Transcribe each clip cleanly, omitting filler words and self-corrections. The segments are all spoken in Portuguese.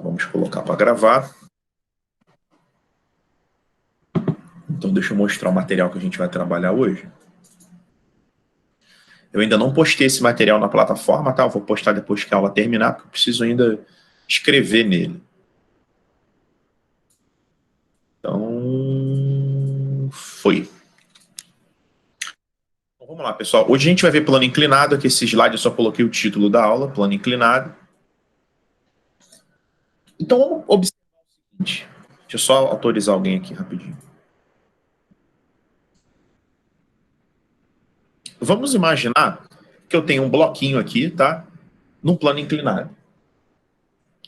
Vamos colocar para gravar. Então, deixa eu mostrar o material que a gente vai trabalhar hoje. Eu ainda não postei esse material na plataforma, tá? Eu vou postar depois que a aula terminar, porque eu preciso ainda escrever nele. Então, foi. Então, vamos lá, pessoal. Hoje a gente vai ver plano inclinado. Aqui esse slide eu só coloquei o título da aula, plano inclinado. Então, vamos observar o seguinte. Deixa eu só autorizar alguém aqui rapidinho. Vamos imaginar que eu tenho um bloquinho aqui, tá? Num plano inclinado.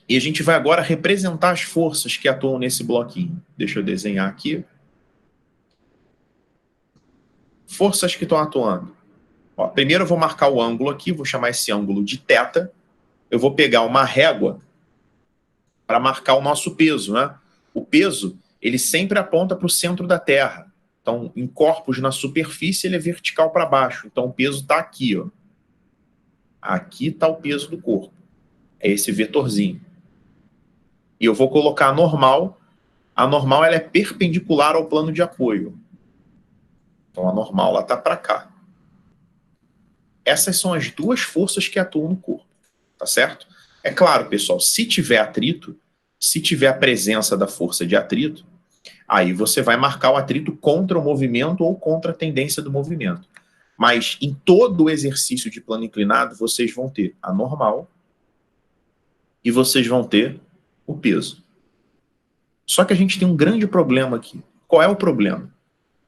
E a gente vai agora representar as forças que atuam nesse bloquinho. Deixa eu desenhar aqui. Forças que estão atuando. Ó, primeiro eu vou marcar o ângulo aqui, vou chamar esse ângulo de θ. Eu vou pegar uma régua para marcar o nosso peso, né? O peso, ele sempre aponta para o centro da Terra. Então, em corpos na superfície, ele é vertical para baixo. Então, o peso está aqui, ó. Aqui está o peso do corpo. É esse vetorzinho. E eu vou colocar a normal. A normal ela é perpendicular ao plano de apoio. Então, a normal ela está para cá. Essas são as duas forças que atuam no corpo. Tá certo? É claro, pessoal, se tiver atrito, se tiver a presença da força de atrito, aí você vai marcar o atrito contra o movimento ou contra a tendência do movimento. Mas em todo o exercício de plano inclinado, vocês vão ter a normal e vocês vão ter o peso. Só que a gente tem um grande problema aqui. Qual é o problema?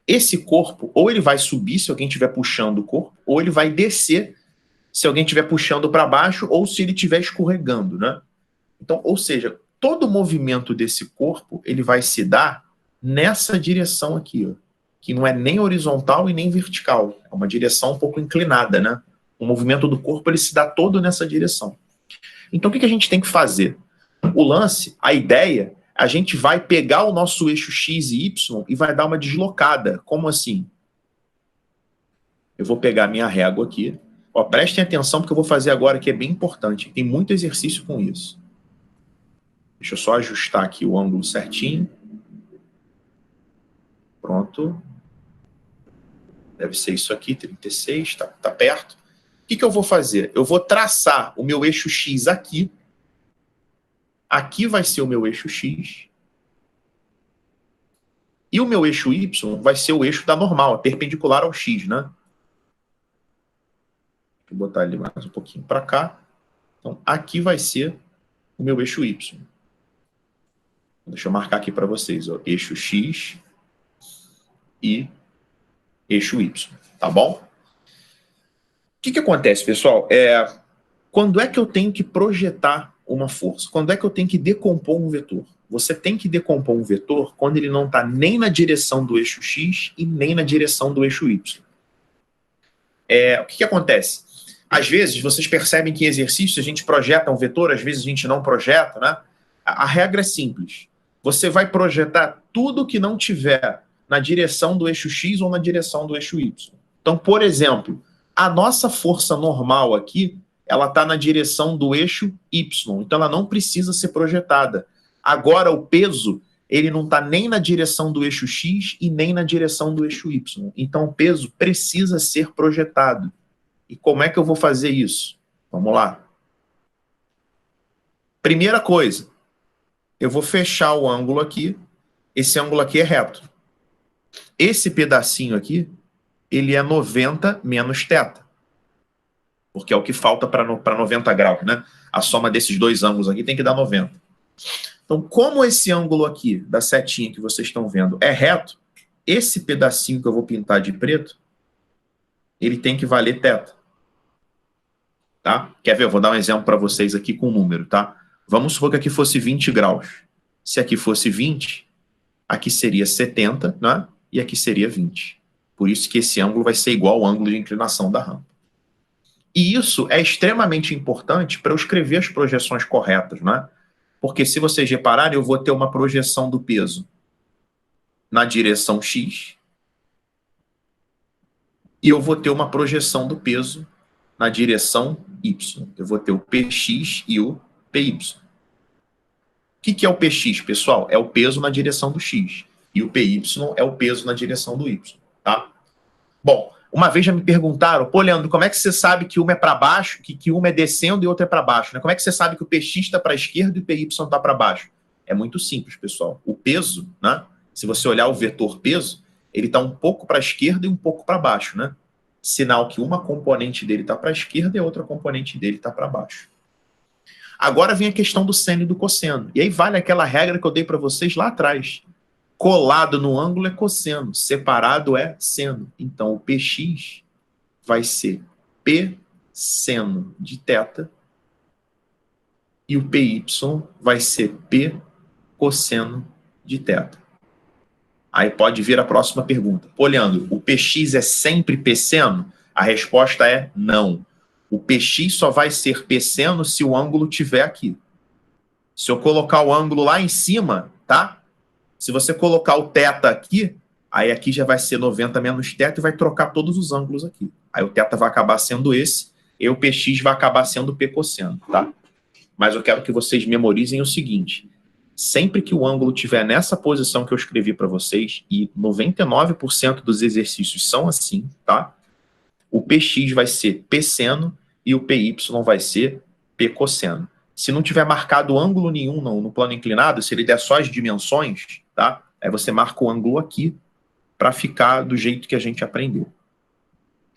Esse corpo, ou ele vai subir se alguém estiver puxando o corpo, ou ele vai descer se alguém estiver puxando para baixo, ou se ele estiver escorregando, né? Então, ou seja, todo o movimento desse corpo, ele vai se dar nessa direção aqui, ó, que não é nem horizontal e nem vertical, é uma direção um pouco inclinada, né? O movimento do corpo, ele se dá todo nessa direção. Então, o que a gente tem que fazer? O lance, a ideia, a gente vai pegar o nosso eixo X e Y e vai dar uma deslocada. Como assim? Eu vou pegar a minha régua aqui. Ó, prestem atenção porque eu vou fazer agora que é bem importante. Tem muito exercício com isso. Deixa eu só ajustar aqui o ângulo certinho. Pronto. Deve ser isso aqui, 36, tá perto. O que eu vou fazer? Eu vou traçar o meu eixo X aqui. Aqui vai ser o meu eixo X. E o meu eixo Y vai ser o eixo da normal, perpendicular ao X, né? Vou botar ele mais um pouquinho para cá. Então, aqui vai ser o meu eixo Y. Deixa eu marcar aqui para vocês, ó, eixo X e eixo Y, tá bom? O que acontece, pessoal? Quando é que eu tenho que projetar uma força? Quando é que eu tenho que decompor um vetor? Você tem que decompor um vetor quando ele não está nem na direção do eixo X e nem na direção do eixo Y. O que acontece? Às vezes, vocês percebem que em exercício a gente projeta um vetor, às vezes a gente não projeta, né? A regra é simples. Você vai projetar tudo que não tiver na direção do eixo X ou na direção do eixo Y. Então, por exemplo, a nossa força normal aqui, ela está na direção do eixo Y, então ela não precisa ser projetada. Agora, o peso, ele não está nem na direção do eixo X e nem na direção do eixo Y. Então, o peso precisa ser projetado. E como é que eu vou fazer isso? Vamos lá. Primeira coisa, eu vou fechar o ângulo aqui. Esse ângulo aqui é reto. Esse pedacinho aqui, ele é 90 menos θ. Porque é o que falta para 90 graus, né? A soma desses dois ângulos aqui tem que dar 90. Então, como esse ângulo aqui, da setinha que vocês estão vendo, é reto, esse pedacinho que eu vou pintar de preto, ele tem que valer θ. Tá? Quer ver? Eu vou dar um exemplo para vocês aqui com um número, tá? Vamos supor que aqui fosse 20 graus. Se aqui fosse 20, aqui seria 70, né? E aqui seria 20. Por isso que esse ângulo vai ser igual ao ângulo de inclinação da rampa. E isso é extremamente importante para eu escrever as projeções corretas, né? Porque se vocês repararem, eu vou ter uma projeção do peso na direção X e eu vou ter uma projeção do peso na direção Y. Eu vou ter o PX e o PY. que é o PX, pessoal? É o peso na direção do X. E o PY é o peso na direção do Y, tá? Bom, uma vez já me perguntaram, pô, Leandro, como é que você sabe que uma é para baixo, que uma é descendo e outra é para baixo, né? Como é que você sabe que o PX está para a esquerda e o PY está para baixo? É muito simples, pessoal. O peso, né? Se você olhar o vetor peso, ele está um pouco para a esquerda e um pouco para baixo, né? Sinal que uma componente dele está para a esquerda e a outra componente dele está para baixo. Agora vem a questão do seno e do cosseno. E aí vale aquela regra que eu dei para vocês lá atrás. Colado no ângulo é cosseno, separado é seno. Então, o PX vai ser P seno de θ e o PY vai ser P cosseno de θ. Aí pode vir a próxima pergunta. Pô, Leandro, o PX é sempre P seno? A resposta é não. O PX só vai ser P seno se o ângulo estiver aqui. Se eu colocar o ângulo lá em cima, tá? Se você colocar o θ aqui, aí aqui já vai ser 90 menos θ e vai trocar todos os ângulos aqui. Aí o θ vai acabar sendo esse, e o PX vai acabar sendo P cosseno, tá? Mas eu quero que vocês memorizem o seguinte: sempre que o ângulo estiver nessa posição que eu escrevi para vocês, e 99% dos exercícios são assim, tá? O PX vai ser P seno e o PY vai ser P cosseno. Se não tiver marcado ângulo nenhum no plano inclinado, se ele der só as dimensões, tá? Aí você marca o ângulo aqui para ficar do jeito que a gente aprendeu.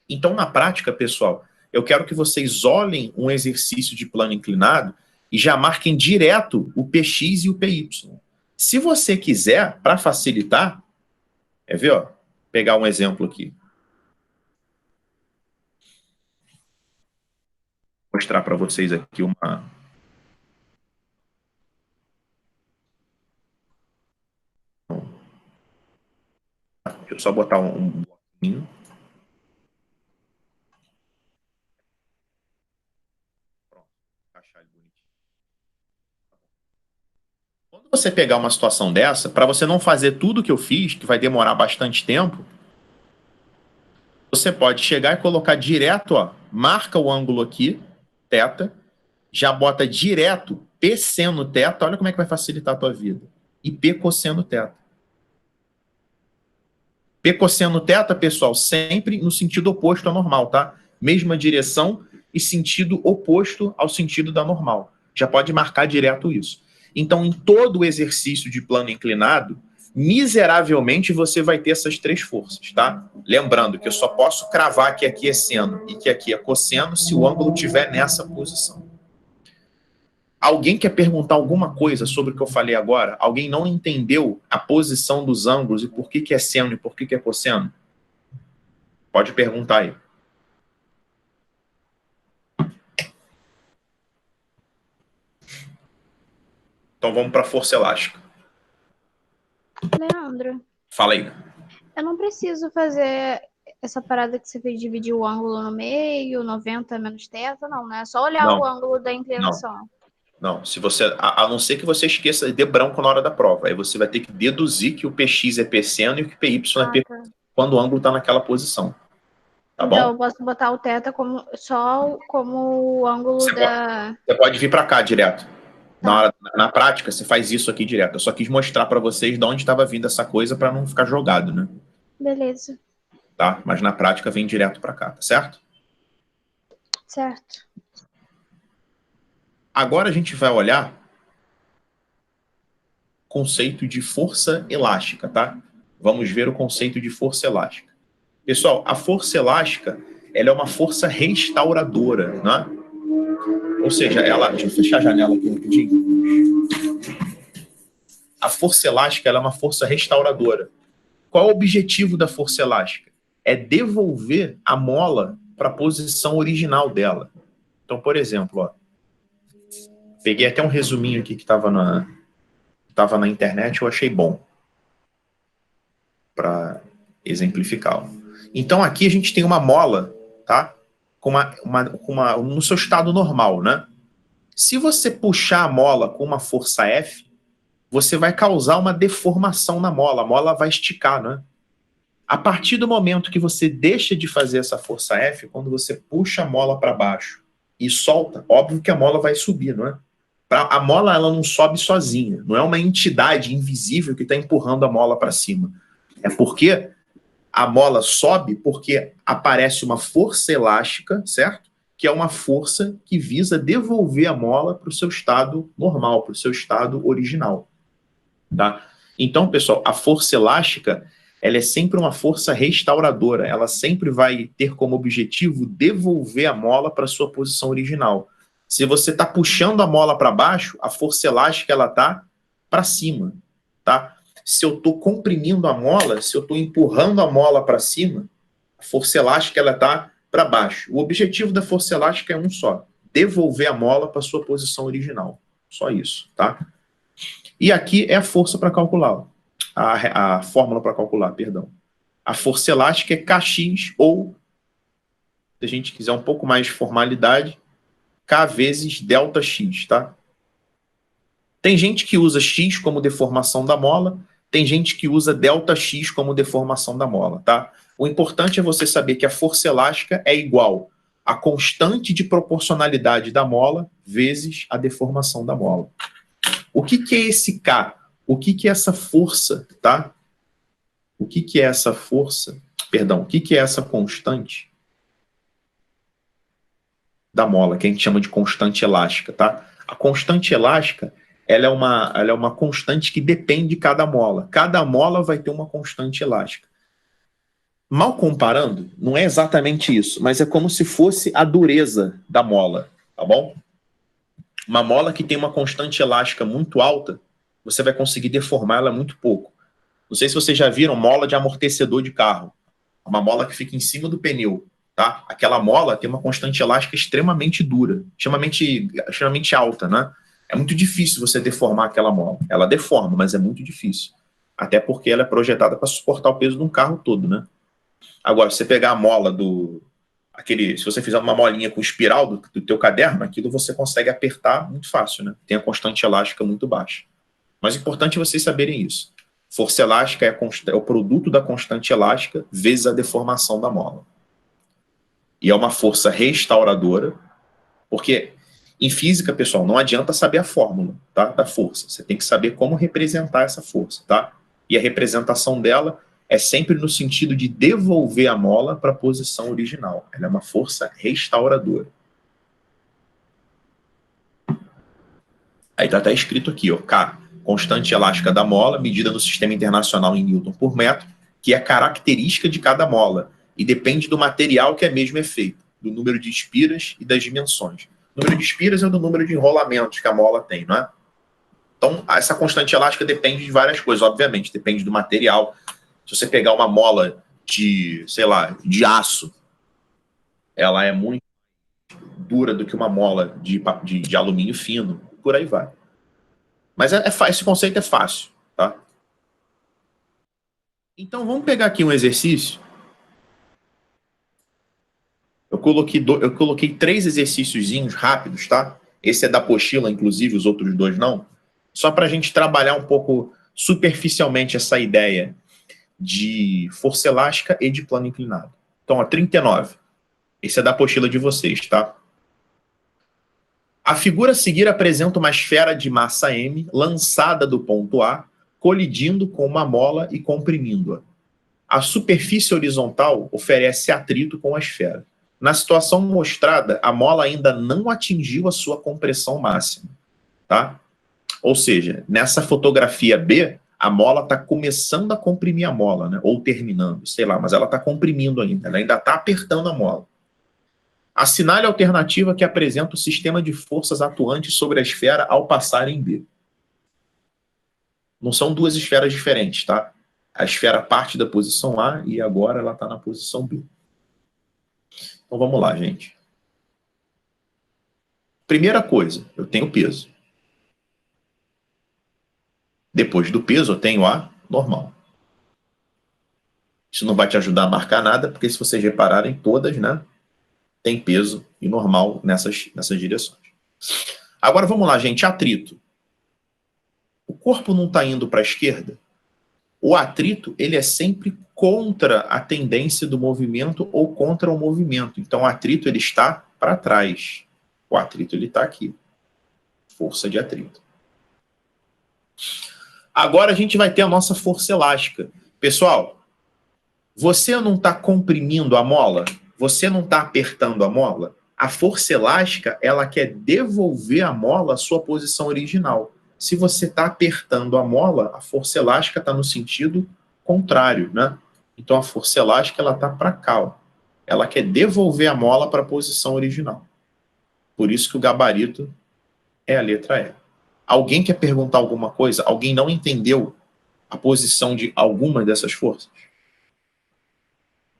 Então, na prática, pessoal, eu quero que vocês olhem um exercício de plano inclinado e já marquem direto o PX e o PY. Se você quiser, para facilitar, quer ver, ó? Pegar um exemplo aqui. Vou mostrar para vocês aqui uma... Deixa eu só botar um bloquinho. Pronto, encaixar ele bonitinho. Quando você pegar uma situação dessa, para você não fazer tudo que eu fiz, que vai demorar bastante tempo, você pode chegar e colocar direto, ó, marca o ângulo aqui, θ, já bota direto P seno θ, olha como é que vai facilitar a tua vida. E P cosseno θ. P cosseno θ, pessoal, sempre no sentido oposto ao normal, tá? Mesma direção e sentido oposto ao sentido da normal. Já pode marcar direto isso. Então, em todo o exercício de plano inclinado, miseravelmente você vai ter essas três forças, tá? Lembrando que eu só posso cravar que aqui é seno e que aqui é cosseno se o ângulo estiver nessa posição. Alguém quer perguntar alguma coisa sobre o que eu falei agora? Alguém não entendeu a posição dos ângulos e por que é seno e por que é cosseno? Pode perguntar aí. Então vamos para a força elástica. Leandro, Fala aí. eu não preciso fazer essa parada que você fez, dividir o ângulo no meio, 90 menos θ, não, né? É só olhar Não. o ângulo da inclinação. Não, se você, a não ser que você esqueça de branco na hora da prova, aí você vai ter que deduzir que o PX é P seno e que o PY é P Tá. quando o ângulo está naquela posição. Tá Então, bom? eu posso botar o θ só como o ângulo Você pode vir para cá direto. Tá. Na prática, você faz isso aqui direto. Eu só quis mostrar para vocês de onde estava vindo essa coisa para não ficar jogado, né? Beleza. Tá? Mas na prática vem direto para cá, tá certo? Certo. Agora a gente vai olhar o conceito de força elástica, tá? Vamos ver o conceito de força elástica. Pessoal, a força elástica, ela é uma força restauradora, né? Ou seja, ela... Deixa eu fechar a janela aqui rapidinho. A força elástica, ela é uma força restauradora. Qual é o objetivo da força elástica? É devolver a mola para a posição original dela. Então, por exemplo, ó, peguei até um resuminho aqui que estava na internet, eu achei bom para exemplificar. Então, aqui a gente tem uma mola, tá? No seu estado normal, né? Se você puxar a mola com uma força F, você vai causar uma deformação na mola, a mola vai esticar, né? A partir do momento que você deixa de fazer essa força F, quando você puxa a mola para baixo e solta, óbvio que a mola vai subir, não é? A mola ela não sobe sozinha, não é uma entidade invisível que está empurrando a mola para cima. É porque a mola sobe porque aparece uma força elástica, certo? Que é uma força que visa devolver a mola para o seu estado normal, para o seu estado original. Tá? Então, pessoal, a força elástica ela é sempre uma força restauradora, ela sempre vai ter como objetivo devolver a mola para a sua posição original. Se você está puxando a mola para baixo, a força elástica ela está para cima. Tá? Se eu estou comprimindo a mola, se eu estou empurrando a mola para cima, a força elástica ela está para baixo. O objetivo da força elástica é um só, devolver a mola para a sua posição original. Só isso, tá? E aqui é a força para calcular, a fórmula para calcular, perdão. A força elástica é Kx, ou, se a gente quiser um pouco mais de formalidade, K vezes ΔX, tá? Tem gente que usa X como deformação da mola, tem gente que usa ΔX como deformação da mola, tá? O importante é você saber que a força elástica é igual à constante de proporcionalidade da mola vezes a deformação da mola. O que é esse K? O que é essa força, tá? O que é essa força? Perdão, o que é essa constante da mola, que a gente chama de constante elástica, tá? A constante elástica, ela é uma constante que depende de cada mola. Cada mola vai ter uma constante elástica. Mal comparando, não é exatamente isso, mas é como se fosse a dureza da mola, tá bom? Uma mola que tem uma constante elástica muito alta, você vai conseguir deformar ela muito pouco. Não sei se vocês já viram mola de amortecedor de carro. Uma mola que fica em cima do pneu, tá? Aquela mola tem uma constante elástica extremamente dura, extremamente alta, né? É muito difícil você deformar aquela mola. Ela deforma, mas é muito difícil. Até porque ela é projetada para suportar o peso de um carro todo, né? Agora, se você pegar a mola se você fizer uma molinha com espiral do teu caderno, aquilo você consegue apertar muito fácil, né? Tem a constante elástica muito baixa. Mas é importante vocês saberem isso. Força elástica é o produto da constante elástica vezes a deformação da mola. E é uma força restauradora, porque em física, pessoal, não adianta saber a fórmula, tá, da força. Você tem que saber como representar essa força, tá? E a representação dela é sempre no sentido de devolver a mola para a posição original. Ela é uma força restauradora. Aí está até escrito aqui, ó, K, constante elástica da mola, medida no sistema internacional em Newton por metro, que é característica de cada mola e depende do material que é mesmo é feito, do número de espiras e das dimensões. O número de espiras é do número de enrolamentos que a mola tem, não é? Então, essa constante elástica depende de várias coisas, obviamente, depende do material. Se você pegar uma mola de, sei lá, de aço, ela é muito dura do que uma mola de alumínio fino, por aí vai. Mas esse conceito é fácil, tá? Então, vamos pegar aqui um exercício. Eu coloquei 3 exercíciozinhos rápidos, tá? Esse é da apostila, inclusive, os outros 2 não. Só para a gente trabalhar um pouco superficialmente essa ideia de força elástica e de plano inclinado. Então, 39. Esse é da apostila de vocês, tá? A figura a seguir apresenta uma esfera de massa M lançada do ponto A, colidindo com uma mola e comprimindo-a. A superfície horizontal oferece atrito com a esfera. Na situação mostrada, a mola ainda não atingiu a sua compressão máxima, tá? Ou seja, nessa fotografia B, a mola está começando a comprimir a mola, né? Ou terminando, sei lá, mas ela está comprimindo ainda, ela ainda está apertando a mola. Assinale a alternativa que apresenta o sistema de forças atuantes sobre a esfera ao passar em B. Não são 2 esferas diferentes, tá? A esfera parte da posição A e agora ela está na posição B. Então vamos lá, gente. Primeira coisa, eu tenho peso. Depois do peso, eu tenho a normal. Isso não vai te ajudar a marcar nada, porque se vocês repararem, todas, né, tem peso e normal nessas direções. Agora vamos lá, gente, atrito. O corpo não está indo para a esquerda? O atrito, ele é sempre contra a tendência do movimento ou contra o movimento. Então, o atrito, ele está para trás. O atrito, ele está aqui. força de atrito. Agora a gente vai ter a nossa força elástica. Pessoal, você não está comprimindo a mola? Você não está apertando a mola? A força elástica, ela quer devolver a mola à sua posição original. Se você está apertando a mola, a força elástica está no sentido contrário, né? Então a força elástica, ela está para cá, ó. Ela quer devolver a mola para a posição original. Por isso que o gabarito é a letra E. Alguém quer perguntar alguma coisa? Alguém não entendeu a posição de alguma dessas forças?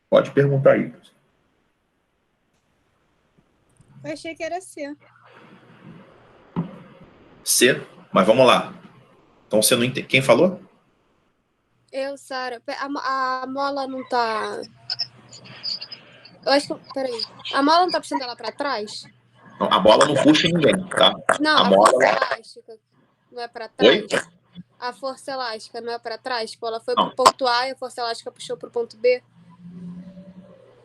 Pode perguntar aí. Eu achei que era C. C? Mas vamos lá. Então você não entende. Quem falou? Eu, Sara. A mola não tá... Eu acho que... Peraí. A mola não tá puxando ela pra trás? Não, a bola não puxa ninguém, tá? Não, a força mola... elástica não é pra trás? Oi? A força elástica não é pra trás? Tipo, ela foi Não. pro ponto A e a força elástica puxou pro ponto B?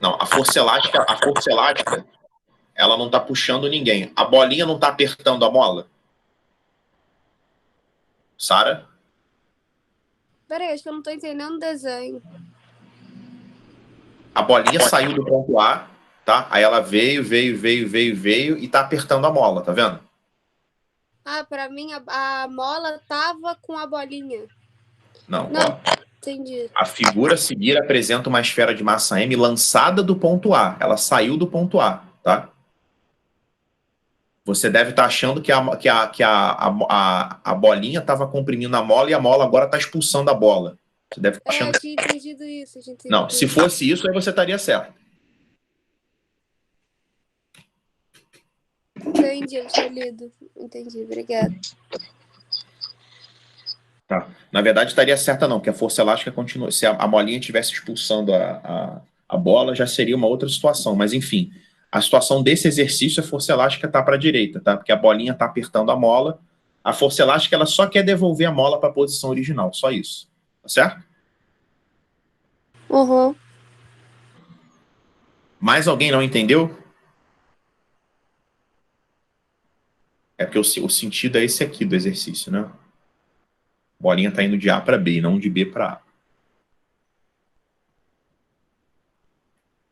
Não, a força elástica, ela não tá puxando ninguém. A bolinha não tá apertando a mola? Sara? Peraí, acho que eu não tô entendendo o desenho. A bolinha saiu do ponto A, tá? Aí ela veio e tá apertando a mola, tá vendo? Ah, pra mim a mola tava com a bolinha. Não, Não, ó. entendi. A figura a seguir apresenta uma esfera de massa M lançada do ponto A. Ela saiu do ponto A, tá? Você deve estar achando que a bolinha estava comprimindo a mola e a mola agora está expulsando a bola. Você deve estar achando Eu tinha entendido isso. Não, se fosse isso, aí você estaria certo. Entendi, eu tinha lido. Entendi, obrigada. Tá. Na verdade, estaria certa não, porque a força elástica continua. Se a molinha estivesse expulsando a bola, já seria uma outra situação. Mas, enfim, a situação desse exercício, a força elástica está para a direita, tá? Porque a bolinha está apertando a mola. A força elástica, ela só quer devolver a mola para a posição original, só isso. Tá certo? Uhum. Mais alguém não entendeu? É porque o sentido é esse aqui do exercício, né? A bolinha está indo de A para B, não de B para A.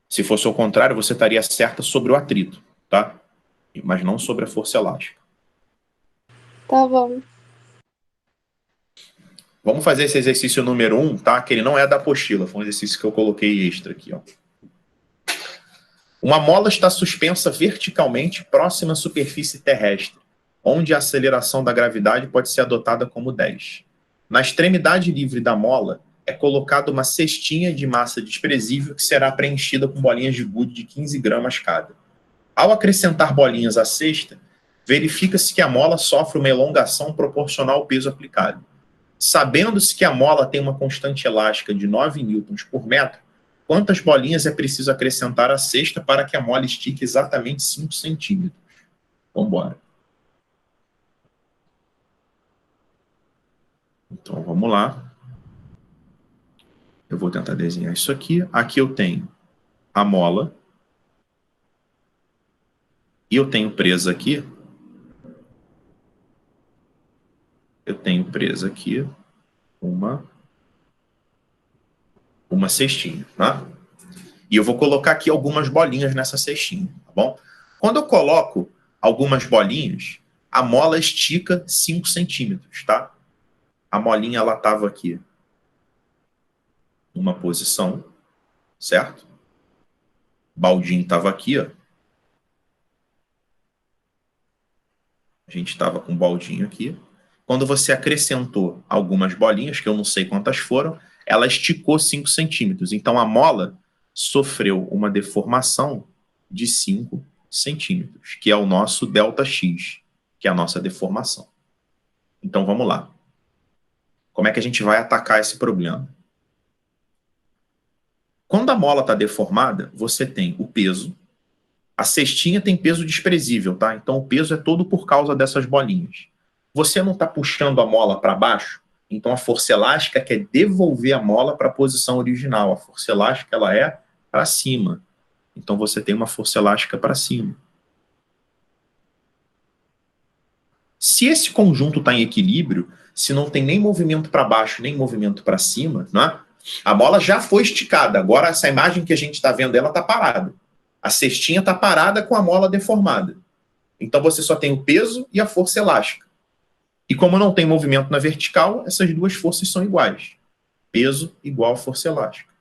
Se fosse ao contrário, você estaria certa sobre o atrito, tá? Mas não sobre a força elástica. Tá bom. Vamos fazer esse exercício número 1, tá? Que ele não é da apostila, foi um exercício que eu coloquei extra aqui, ó. Uma mola está suspensa verticalmente próxima à superfície terrestre, onde a aceleração da gravidade pode ser adotada como 10. Na extremidade livre da mola é colocada uma cestinha de massa desprezível que será preenchida com bolinhas de gude de 15 gramas cada. Ao acrescentar bolinhas à cesta, verifica-se que a mola sofre uma elongação proporcional ao peso aplicado. Sabendo-se que a mola tem uma constante elástica de 9 newtons por metro, quantas bolinhas é preciso acrescentar à cesta para que a mola estique exatamente 5 centímetros? Vamos embora. Então, vamos lá. Eu vou tentar desenhar isso aqui. Aqui eu tenho a mola. E eu tenho presa aqui. Eu tenho presa aqui uma cestinha, tá? E eu vou colocar aqui algumas bolinhas nessa cestinha, tá bom? Quando eu coloco algumas bolinhas, a mola estica 5 centímetros, tá? A molinha, ela estava aqui numa posição, certo? O baldinho estava aqui, ó. A gente estava com o baldinho aqui. Quando você acrescentou algumas bolinhas, que eu não sei quantas foram, ela esticou 5 centímetros. Então, a mola sofreu uma deformação de 5 centímetros, que é o nosso ΔX, que é a nossa deformação. Então, vamos lá. Como é que a gente vai atacar esse problema? Quando a mola está deformada, você tem o peso. A cestinha tem peso desprezível, tá? Então, o peso é todo por causa dessas bolinhas. Você não está puxando a mola para baixo, então a força elástica quer devolver a mola para a posição original. A força elástica, ela é para cima. Então, você tem uma força elástica para cima. Se esse conjunto está em equilíbrio, se não tem nem movimento para baixo, nem movimento para cima, né? A mola já foi esticada. Agora, essa imagem que a gente está vendo, ela está parada. A cestinha está parada com a mola deformada. Então, você só tem o peso e a força elástica. E como não tem movimento na vertical, essas duas forças são iguais. Peso igual a força elástica.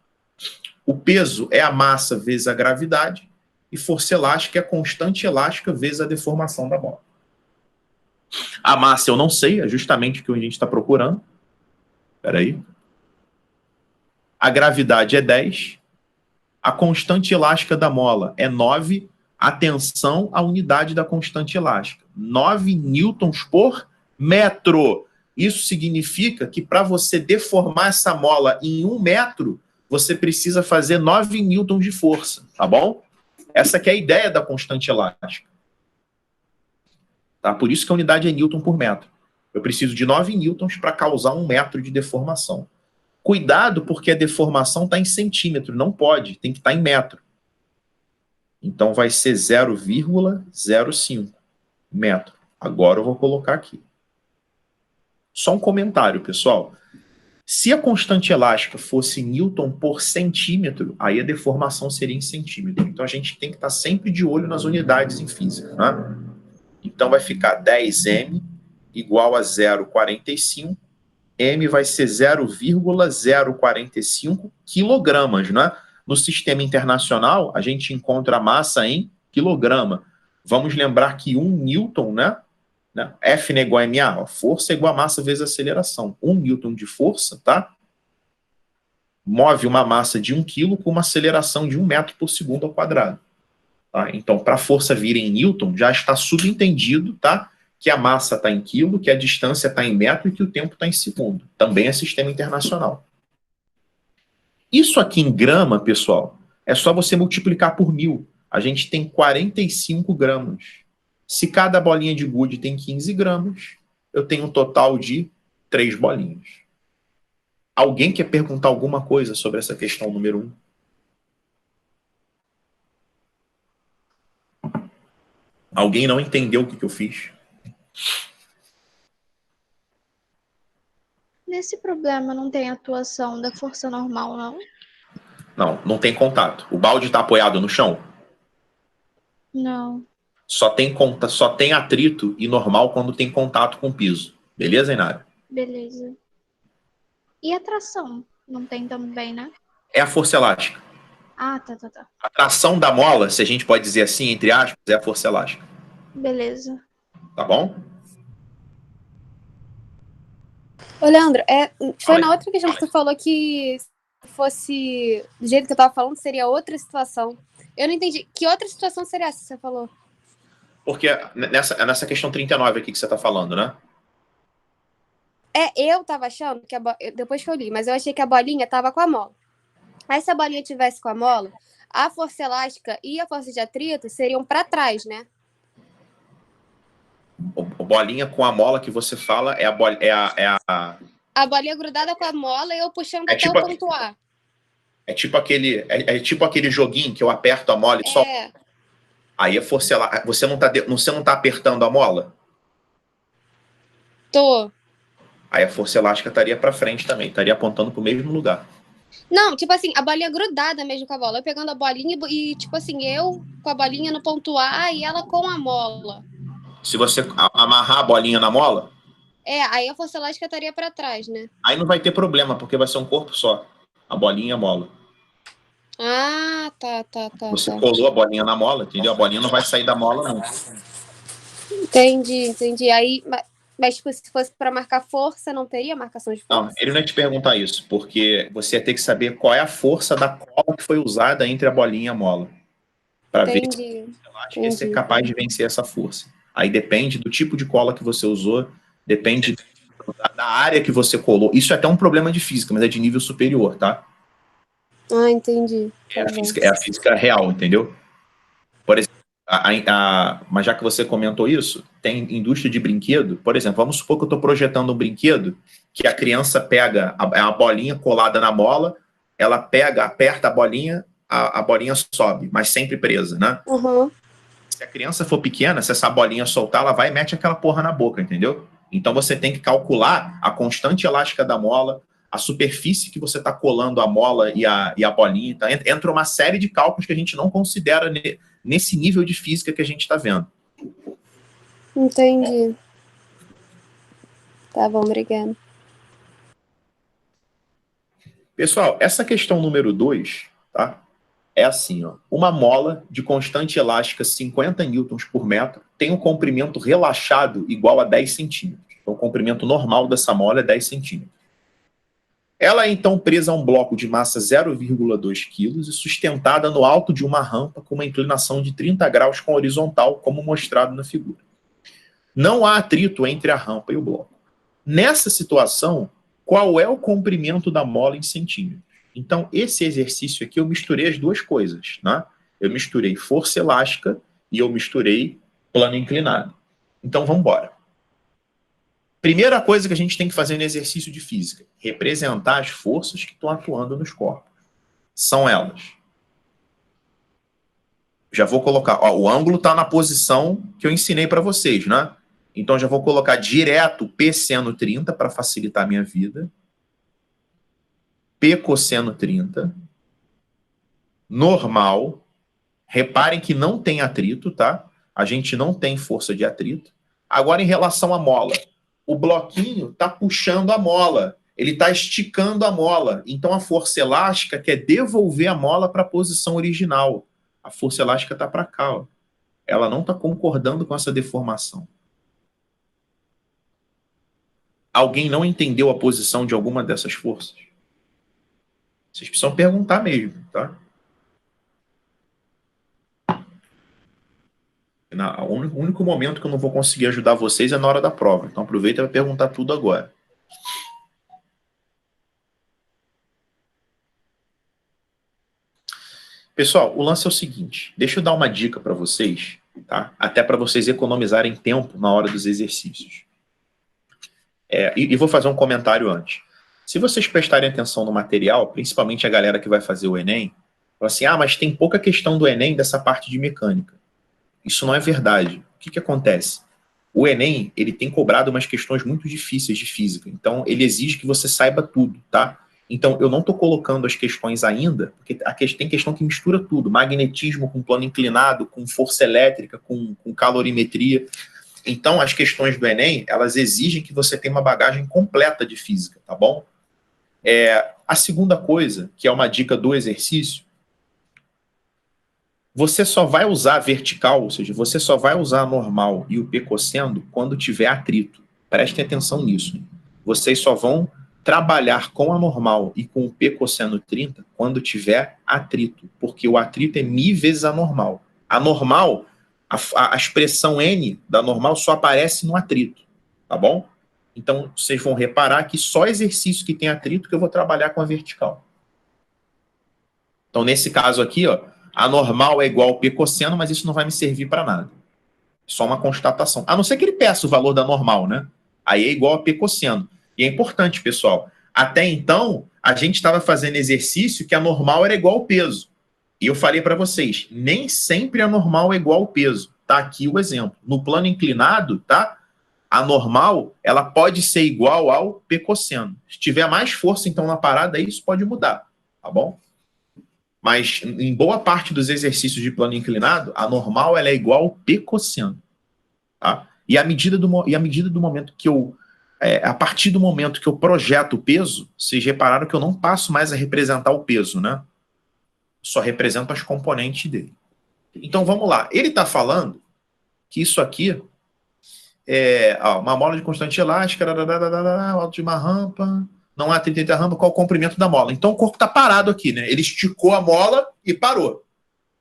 O peso é a massa vezes a gravidade e força elástica é a constante elástica vezes a deformação da mola. A massa eu não sei, é justamente o que a gente está procurando. Espera aí. A gravidade é 10. A constante elástica da mola é 9. Atenção à unidade da constante elástica. 9 newtons por metro. Isso significa que para você deformar essa mola em 1 metro, você precisa fazer 9 newtons de força, tá bom? Essa que é a ideia da constante elástica. Tá? Por isso que a unidade é newton por metro. Eu preciso de 9 newtons para causar 1 metro de deformação. Cuidado, porque a deformação está em centímetro, não pode, tem que estar em metro. Então vai ser 0,05 metro. Agora eu vou colocar aqui. Só um comentário, pessoal. Se a constante elástica fosse newton por centímetro, aí a deformação seria em centímetro. Então a gente tem que estar sempre de olho nas unidades em física, né? Então vai ficar 10m igual a 0,45. M vai ser 0,045 quilogramas, né? No sistema internacional, a gente encontra a massa em quilograma. Vamos lembrar que 1 newton, né? F é igual a ma, força é igual a massa vezes aceleração. 1 newton de força, tá? Move uma massa de 1 quilo com uma aceleração de 1 metro por segundo ao quadrado. Tá? Então, para a força vir em newton, já está subentendido, tá? Que a massa está em quilo, que a distância está em metro e que o tempo está em segundo. Também é sistema internacional. Isso aqui em grama, pessoal, é só você multiplicar por 1000. A gente tem 45 gramas. Se cada bolinha de gude tem 15 gramas, eu tenho um total de 3 bolinhas. Alguém quer perguntar alguma coisa sobre essa questão número 1? Alguém não entendeu o que eu fiz? Nesse problema não tem atuação da força normal, não? Não, não tem contato. O balde está apoiado no chão? Não. Só tem atrito e normal quando tem contato com o piso. Beleza, Inara? Beleza. E a tração? Não tem também, né? É a força elástica. Ah, tá. A tração da mola, se a gente pode dizer assim, entre aspas, é a força elástica. Beleza. Tá bom? Ô, Leandro, foi na outra questão que tu falou que se fosse do jeito que eu tava falando, seria outra situação. Eu não entendi. Que outra situação seria essa que você falou? Porque nessa questão 39 aqui que você tá falando, né? Eu tava achando que depois que eu li, mas eu achei que a bolinha tava com a mola. Aí se a bolinha tivesse com a mola, a força elástica e a força de atrito seriam para trás, né? O bolinha com a mola que você fala é A bolinha grudada com a mola e eu puxando É até tipo o ponto A. É tipo aquele joguinho que eu aperto a mola e só. Aí a força elástica. Você não tá apertando a mola? Tô. Aí a força elástica estaria para frente também, estaria apontando para o mesmo lugar. Não, tipo assim, a bolinha grudada mesmo com a bola. Eu pegando a bolinha e tipo assim, eu com a bolinha no ponto A e ela com a mola. Se você amarrar a bolinha na mola... Aí a força elástica estaria para trás, né? Aí não vai ter problema, porque vai ser um corpo só. A bolinha e a mola. Ah, tá. Você colou a bolinha na mola, entendeu? A bolinha não vai sair da mola, não. Entendi. Aí, mas tipo, se fosse para marcar força, não teria marcação de força? Não, ele não ia te perguntar isso, porque você ia ter que saber qual é a força da cola que foi usada entre a bolinha e a mola. Para ver se você ia ser capaz de vencer essa força. Aí depende do tipo de cola que você usou, depende da área que você colou. Isso é até um problema de física, mas é de nível superior, tá? Ah, entendi. É a física real, entendeu? Por exemplo, mas já que você comentou isso, tem indústria de brinquedo, por exemplo, vamos supor que eu estou projetando um brinquedo que a criança pega a bolinha colada na mola, ela pega, aperta a bolinha sobe, mas sempre presa, né? Uhum. Se a criança for pequena, se essa bolinha soltar, ela vai e mete aquela porra na boca, entendeu? Então você tem que calcular a constante elástica da mola, a superfície que você está colando a mola e a bolinha. Tá? Entra uma série de cálculos que a gente não considera nesse nível de física que a gente está vendo. Entendi. Tá bom, obrigada. Pessoal, essa questão número 2, tá? É assim, ó, uma mola de constante elástica 50 newtons por metro tem um comprimento relaxado igual a 10 centímetros. Então, o comprimento normal dessa mola é 10 centímetros. Ela é, então, presa a um bloco de massa 0,2 kg e sustentada no alto de uma rampa com uma inclinação de 30 graus com horizontal, como mostrado na figura. Não há atrito entre a rampa e o bloco. Nessa situação, qual é o comprimento da mola em centímetros? Então, esse exercício aqui, eu misturei as duas coisas, né? Eu misturei força elástica e eu misturei plano inclinado. Então, vamos embora. Primeira coisa que a gente tem que fazer no exercício de física, representar as forças que estão atuando nos corpos. São elas. Já vou colocar, ó, o ângulo está na posição que eu ensinei para vocês, né? Então, já vou colocar direto P seno 30 para facilitar a minha vida. P cosseno 30, normal, reparem que não tem atrito, tá? A gente não tem força de atrito. Agora, em relação à mola, o bloquinho está puxando a mola, ele está esticando a mola, então a força elástica quer devolver a mola para a posição original. A força elástica está para cá, ó. Ela não está concordando com essa deformação. Alguém não entendeu a posição de alguma dessas forças? Vocês precisam perguntar mesmo, tá? O único momento que eu não vou conseguir ajudar vocês é na hora da prova. Então aproveita para perguntar tudo agora. Pessoal, o lance é o seguinte. Deixa eu dar uma dica para vocês, tá? Até para vocês economizarem tempo na hora dos exercícios. E vou fazer um comentário antes. Se vocês prestarem atenção no material, principalmente a galera que vai fazer o Enem, fala assim, mas tem pouca questão do Enem dessa parte de mecânica. Isso não é verdade. O que acontece? O Enem, ele tem cobrado umas questões muito difíceis de física, então ele exige que você saiba tudo, tá? Então eu não estou colocando as questões ainda, porque tem questão que mistura tudo, magnetismo com plano inclinado, com força elétrica, com calorimetria. Então as questões do Enem, elas exigem que você tenha uma bagagem completa de física, tá bom? A segunda coisa, que é uma dica do exercício, você só vai usar a vertical, ou seja, você só vai usar a normal e o P cosseno quando tiver atrito. Prestem atenção nisso. Hein? Vocês só vão trabalhar com a normal e com o P cosseno 30 quando tiver atrito, porque o atrito é μ vezes a normal. A normal, a expressão N da normal só aparece no atrito, tá bom? Então, vocês vão reparar que só exercício que tem atrito que eu vou trabalhar com a vertical. Então, nesse caso aqui, ó, a normal é igual ao P cosseno, mas isso não vai me servir para nada. Só uma constatação. A não ser que ele peça o valor da normal, né? Aí é igual a P cosseno. E é importante, pessoal. Até então, a gente estava fazendo exercício que a normal era igual ao peso. E eu falei para vocês, nem sempre a normal é igual ao peso. Tá aqui o exemplo. No plano inclinado, tá? A normal, ela pode ser igual ao P cosseno. Se tiver mais força, então, na parada, isso pode mudar, tá bom? Mas, em boa parte dos exercícios de plano inclinado, a normal ela é igual ao P cosseno, tá? E à medida do momento que eu... a partir do momento que eu projeto o peso, vocês repararam que eu não passo mais a representar o peso, né? Só represento as componentes dele. Então, vamos lá. Ele está falando que isso aqui uma mola de constante elástica, alto de uma rampa, não há atrito entre a rampa, qual o comprimento da mola? Então o corpo está parado aqui, né? Ele esticou a mola e parou.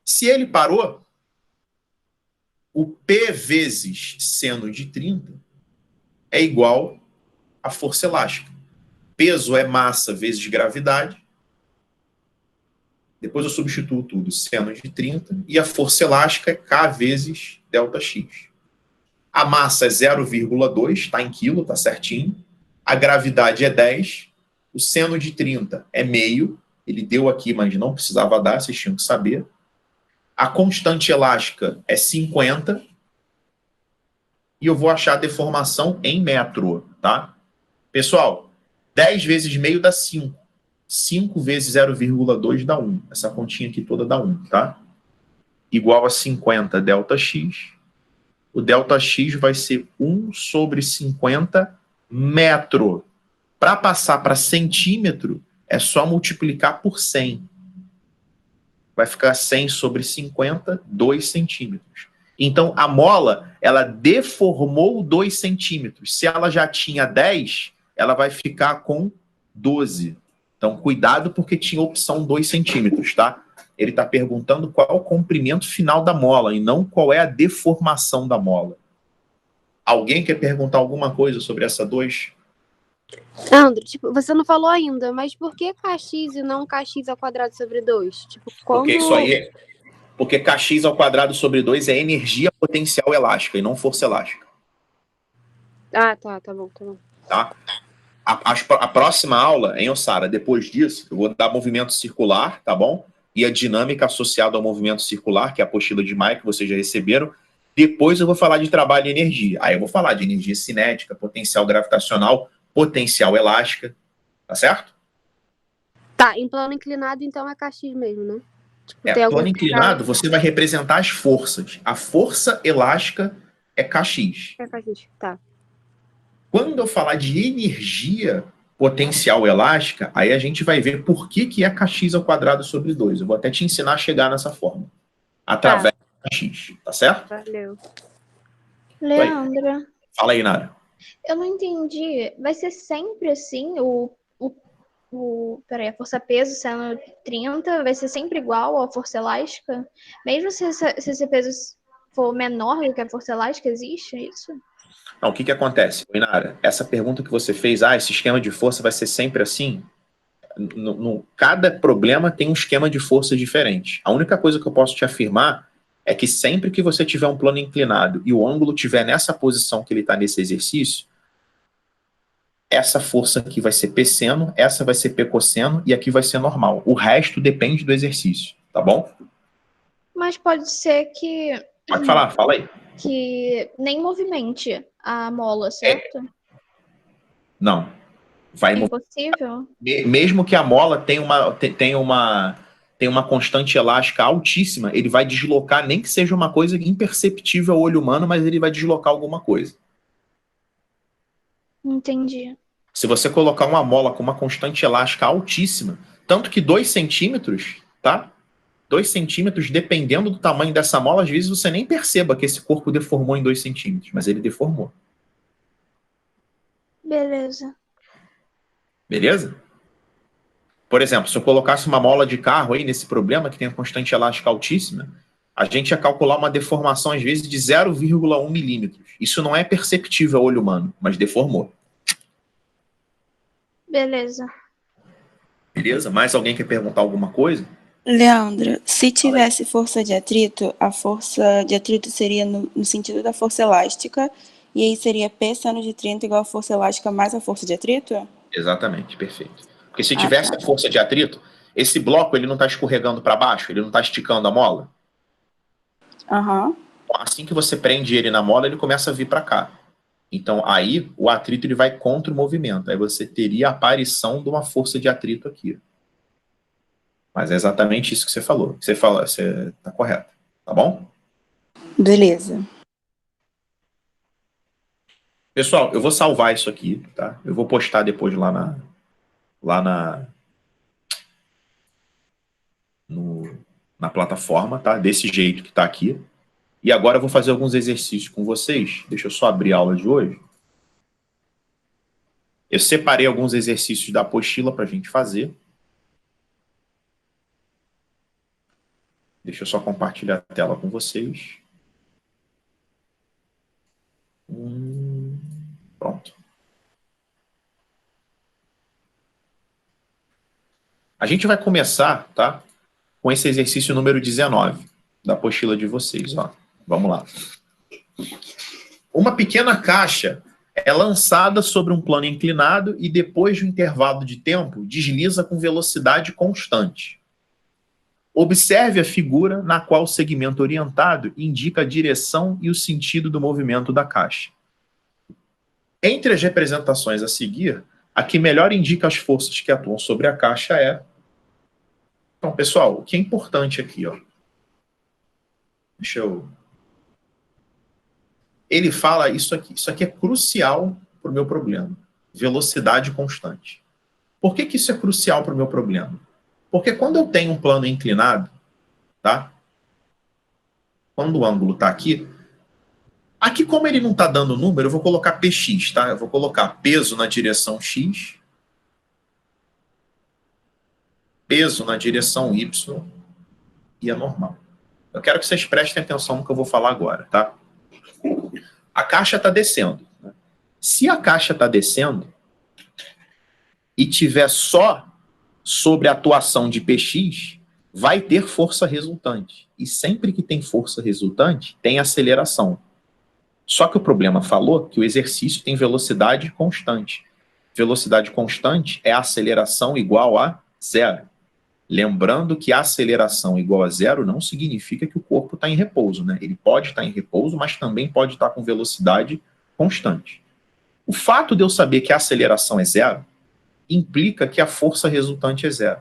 Se ele parou, o P vezes seno de 30 é igual à força elástica. Peso é massa vezes gravidade. Depois eu substituo tudo, seno de 30, e a força elástica é K vezes ΔX. A massa é 0,2, está em quilo, está certinho. A gravidade é 10. O seno de 30 é meio. Ele deu aqui, mas não precisava dar, vocês tinham que saber. A constante elástica é 50 e eu vou achar a deformação em metro, tá? Pessoal, 10 vezes meio dá 5. 5 vezes 0,2 dá 1. Essa continha aqui toda dá 1, tá? Igual a 50 ΔX. O ΔX vai ser 1 sobre 50 metro. Para passar para centímetro, é só multiplicar por 100. Vai ficar 100 sobre 50, 2 centímetros. Então, a mola, ela deformou 2 centímetros. Se ela já tinha 10, ela vai ficar com 12. Então, cuidado, porque tinha opção 2 centímetros, tá? Ele está perguntando qual é o comprimento final da mola e não qual é a deformação da mola. Alguém quer perguntar alguma coisa sobre essa 2? André, tipo, você não falou ainda, mas por que kx e não kx ao quadrado sobre 2? Tipo, quando... Porque isso aí, porque kx ao quadrado sobre 2 é energia potencial elástica e não força elástica. Ah, tá bom. Tá? A próxima aula, hein, Ossara, depois disso, eu vou dar movimento circular, tá bom? E a dinâmica associada ao movimento circular, que é a apostila de Maia, que vocês já receberam. Depois eu vou falar de trabalho e energia. Aí eu vou falar de energia cinética, potencial gravitacional, potencial elástica, tá certo? Tá, em plano inclinado, então é kx mesmo, né? Tipo, tem Plano algum... inclinado, você vai representar as forças. A força elástica é kx. É kx, tá. Quando eu falar de energia potencial elástica, aí a gente vai ver por que é kx ao quadrado sobre 2. Eu vou até te ensinar a chegar nessa forma. Através de kx, tá certo? Valeu. Leandra, Fala aí, Nara. eu não entendi. Vai ser sempre assim? Peraí, a força-peso sendo 30, vai ser sempre igual à força elástica? Mesmo se esse peso for menor do que a força elástica, existe isso? Não, o que acontece, Inara? Essa pergunta que você fez, esse esquema de força vai ser sempre assim? Cada problema tem um esquema de força diferente. A única coisa que eu posso te afirmar é que sempre que você tiver um plano inclinado e o ângulo estiver nessa posição que ele está nesse exercício, essa força aqui vai ser P seno, essa vai ser P cosseno e aqui vai ser normal. O resto depende do exercício, tá bom? Mas pode ser que... Pode falar, fala aí. Que nem movimente a mola, certo? Não. Vai impossível? Mesmo que a mola tenha uma constante elástica altíssima, ele vai deslocar, nem que seja uma coisa imperceptível ao olho humano, mas ele vai deslocar alguma coisa. Entendi. Se você colocar uma mola com uma constante elástica altíssima, tanto que 2 centímetros, tá? 2 centímetros, dependendo do tamanho dessa mola, às vezes você nem perceba que esse corpo deformou em 2 centímetros, mas ele deformou. Beleza. Beleza? Por exemplo, se eu colocasse uma mola de carro aí nesse problema, que tem a constante elástica altíssima, a gente ia calcular uma deformação, às vezes, de 0,1 milímetros. Isso não é perceptível ao olho humano, mas deformou. Beleza. Beleza? Mais alguém quer perguntar alguma coisa? Leandra, se tivesse força de atrito, a força de atrito seria no sentido da força elástica, e aí seria P seno de 30 igual a força elástica mais a força de atrito? Exatamente, perfeito. Porque se tivesse a força de atrito, esse bloco ele não está escorregando para baixo, ele não está esticando a mola. Aham. Assim que você prende ele na mola, ele começa a vir para cá. Então, aí, o atrito ele vai contra o movimento. Aí você teria a aparição de uma força de atrito aqui. Mas é exatamente isso que você falou. Você está correto. Tá bom? Beleza. Pessoal, eu vou salvar isso aqui, tá? Eu vou postar depois lá na plataforma, tá? Desse jeito que tá aqui. E agora eu vou fazer alguns exercícios com vocês. Deixa eu só abrir a aula de hoje. Eu separei alguns exercícios da apostila para a gente fazer. Deixa eu só compartilhar a tela com vocês. Pronto. A gente vai começar, tá? Com esse exercício número 19 da apostila de vocês, ó. Vamos lá. Uma pequena caixa é lançada sobre um plano inclinado e depois de um intervalo de tempo desliza com velocidade constante. Observe a figura na qual o segmento orientado indica a direção e o sentido do movimento da caixa. Entre as representações a seguir, a que melhor indica as forças que atuam sobre a caixa é... Então, pessoal, o que é importante aqui, ó. Deixa eu... Ele fala isso aqui. Isso aqui é crucial para o meu problema. Velocidade constante. Por que isso é crucial para o meu problema? Porque quando eu tenho um plano inclinado, tá? Quando o ângulo está aqui, aqui como ele não está dando número, eu vou colocar px, tá? Eu vou colocar peso na direção x, peso na direção y e a normal. Eu quero que vocês prestem atenção no que eu vou falar agora, tá? A caixa está descendo. Né? Se a caixa está descendo e tiver só sobre a atuação de px, vai ter força resultante. E sempre que tem força resultante, tem aceleração. Só que o problema falou que o exercício tem velocidade constante. Velocidade constante é a aceleração igual a zero. Lembrando que a aceleração igual a zero não significa que o corpo está em repouso, né? Ele pode estar em repouso, mas também pode estar com velocidade constante. O fato de eu saber que a aceleração é zero implica que a força resultante é zero.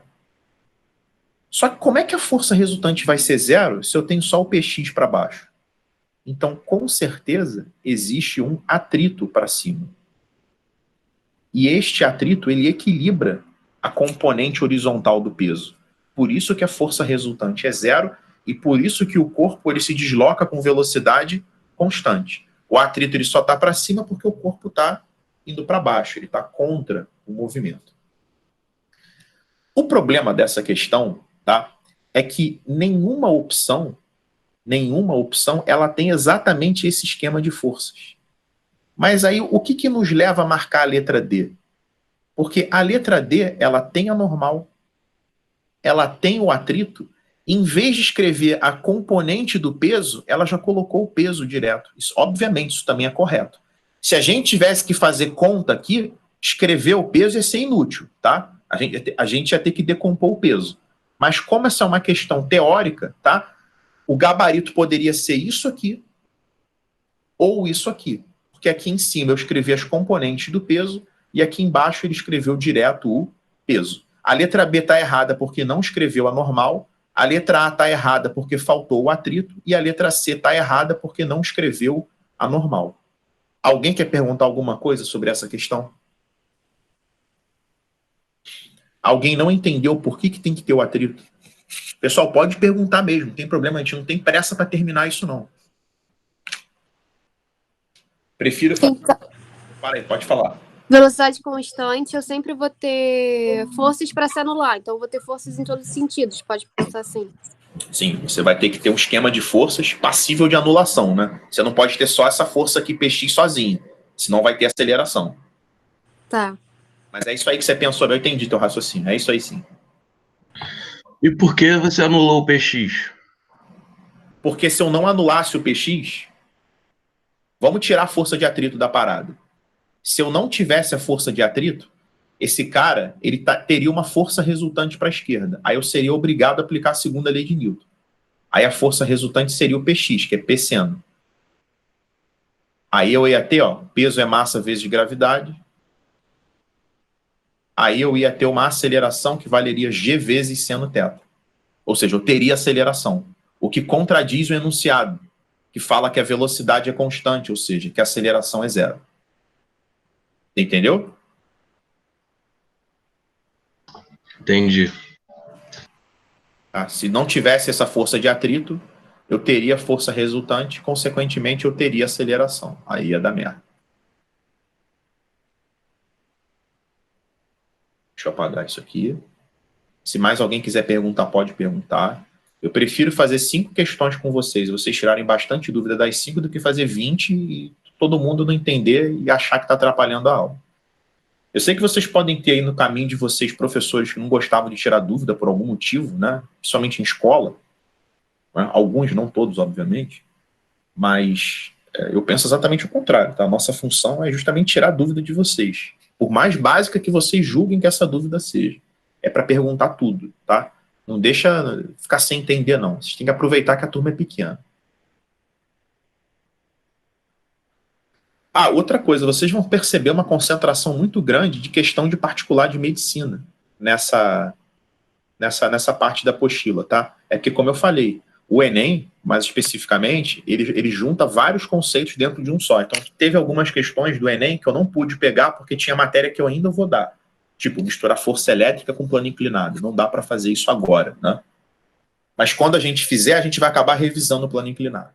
Só que como é que a força resultante vai ser zero se eu tenho só o px para baixo? Então, com certeza, existe um atrito para cima. E este atrito, ele equilibra a componente horizontal do peso. Por isso que a força resultante é zero e por isso que o corpo ele se desloca com velocidade constante. O atrito ele só está para cima porque o corpo está indo para baixo, ele está contra o movimento. O problema dessa questão, tá, é que nenhuma opção, ela tem exatamente esse esquema de forças. Mas aí, o que nos leva a marcar a letra D? Porque a letra D, ela tem a normal, ela tem o atrito, em vez de escrever a componente do peso, ela já colocou o peso direto. Isso, obviamente, isso também é correto. Se a gente tivesse que fazer conta aqui, escrever o peso ia ser inútil, tá? A gente ia ter que decompor o peso. Mas como essa é uma questão teórica, tá? O gabarito poderia ser isso aqui ou isso aqui. Porque aqui em cima eu escrevi as componentes do peso e aqui embaixo ele escreveu direto o peso. A letra B está errada porque não escreveu a normal, a letra A está errada porque faltou o atrito e a letra C está errada porque não escreveu a normal. Alguém quer perguntar alguma coisa sobre essa questão? Alguém não entendeu por que tem que ter o atrito? Pessoal, pode perguntar mesmo, não tem problema, a gente não tem pressa para terminar isso não. Prefiro... Então, Para aí, pode falar. velocidade constante, eu sempre vou ter forças para se anular. Então, eu vou ter forças em todos os sentidos. Pode pensar assim. Sim, você vai ter que ter um esquema de forças passível de anulação, né? Você não pode ter só essa força aqui, px, sozinho. Senão vai ter aceleração. Tá. Mas é isso aí que você pensou, eu entendi teu raciocínio. É isso aí sim. E por que você anulou o px? Porque se eu não anulasse o px, vamos tirar a força de atrito da parada. Se eu não tivesse a força de atrito, esse cara ele teria uma força resultante para a esquerda. Aí eu seria obrigado a aplicar a segunda lei de Newton. Aí a força resultante seria o px, que é P seno. Aí eu ia ter, ó, peso é massa vezes gravidade. Aí eu ia ter uma aceleração que valeria g vezes seno θ. Ou seja, eu teria aceleração. O que contradiz o enunciado, que fala que a velocidade é constante, ou seja, que a aceleração é zero. Entendeu? Entendi. Se não tivesse essa força de atrito, eu teria força resultante, consequentemente eu teria aceleração. Aí ia dar merda. Deixa eu apagar isso aqui. Se mais alguém quiser perguntar, pode perguntar. Eu prefiro fazer 5 questões com vocês, vocês tirarem bastante dúvida das 5 do que fazer 20 e todo mundo não entender e achar que está atrapalhando a aula. Eu sei que vocês podem ter aí no caminho de vocês professores que não gostavam de tirar dúvida por algum motivo, né? Principalmente em escola. Né? Alguns, não todos, obviamente. Mas eu penso exatamente o contrário. Tá? A nossa função é justamente tirar a dúvida de vocês. Por mais básica que vocês julguem que essa dúvida seja. É para perguntar tudo, tá? Não deixa ficar sem entender, não. Vocês têm que aproveitar que a turma é pequena. Ah, outra coisa, vocês vão perceber uma concentração muito grande de questão de particular de medicina nessa parte da apostila, tá? É que, como eu falei, o Enem, mais especificamente, ele junta vários conceitos dentro de um só. Então, teve algumas questões do Enem que eu não pude pegar porque tinha matéria que eu ainda vou dar. Tipo, misturar força elétrica com plano inclinado. Não dá para fazer isso agora, né? Mas quando a gente fizer, a gente vai acabar revisando o plano inclinado.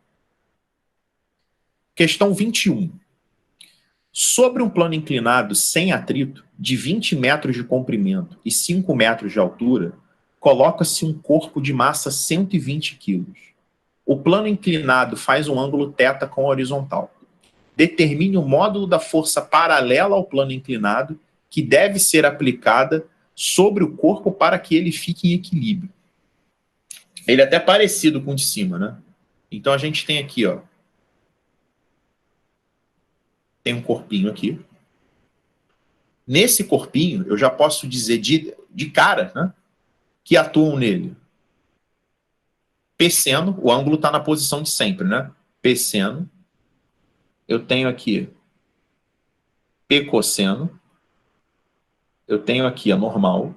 Questão 21. Sobre um plano inclinado sem atrito, de 20 metros de comprimento e 5 metros de altura, coloca-se um corpo de massa 120 quilos. O plano inclinado faz um ângulo θ com a horizontal. Determine o módulo da força paralela ao plano inclinado que deve ser aplicada sobre o corpo para que ele fique em equilíbrio. Ele é até parecido com o de cima, né? Então a gente tem aqui, ó. Tem um corpinho aqui. Nesse corpinho, eu já posso dizer de cara, né, que atuam nele. P seno, o ângulo está na posição de sempre, né? P seno. Eu tenho aqui P cosseno. Eu tenho aqui a normal.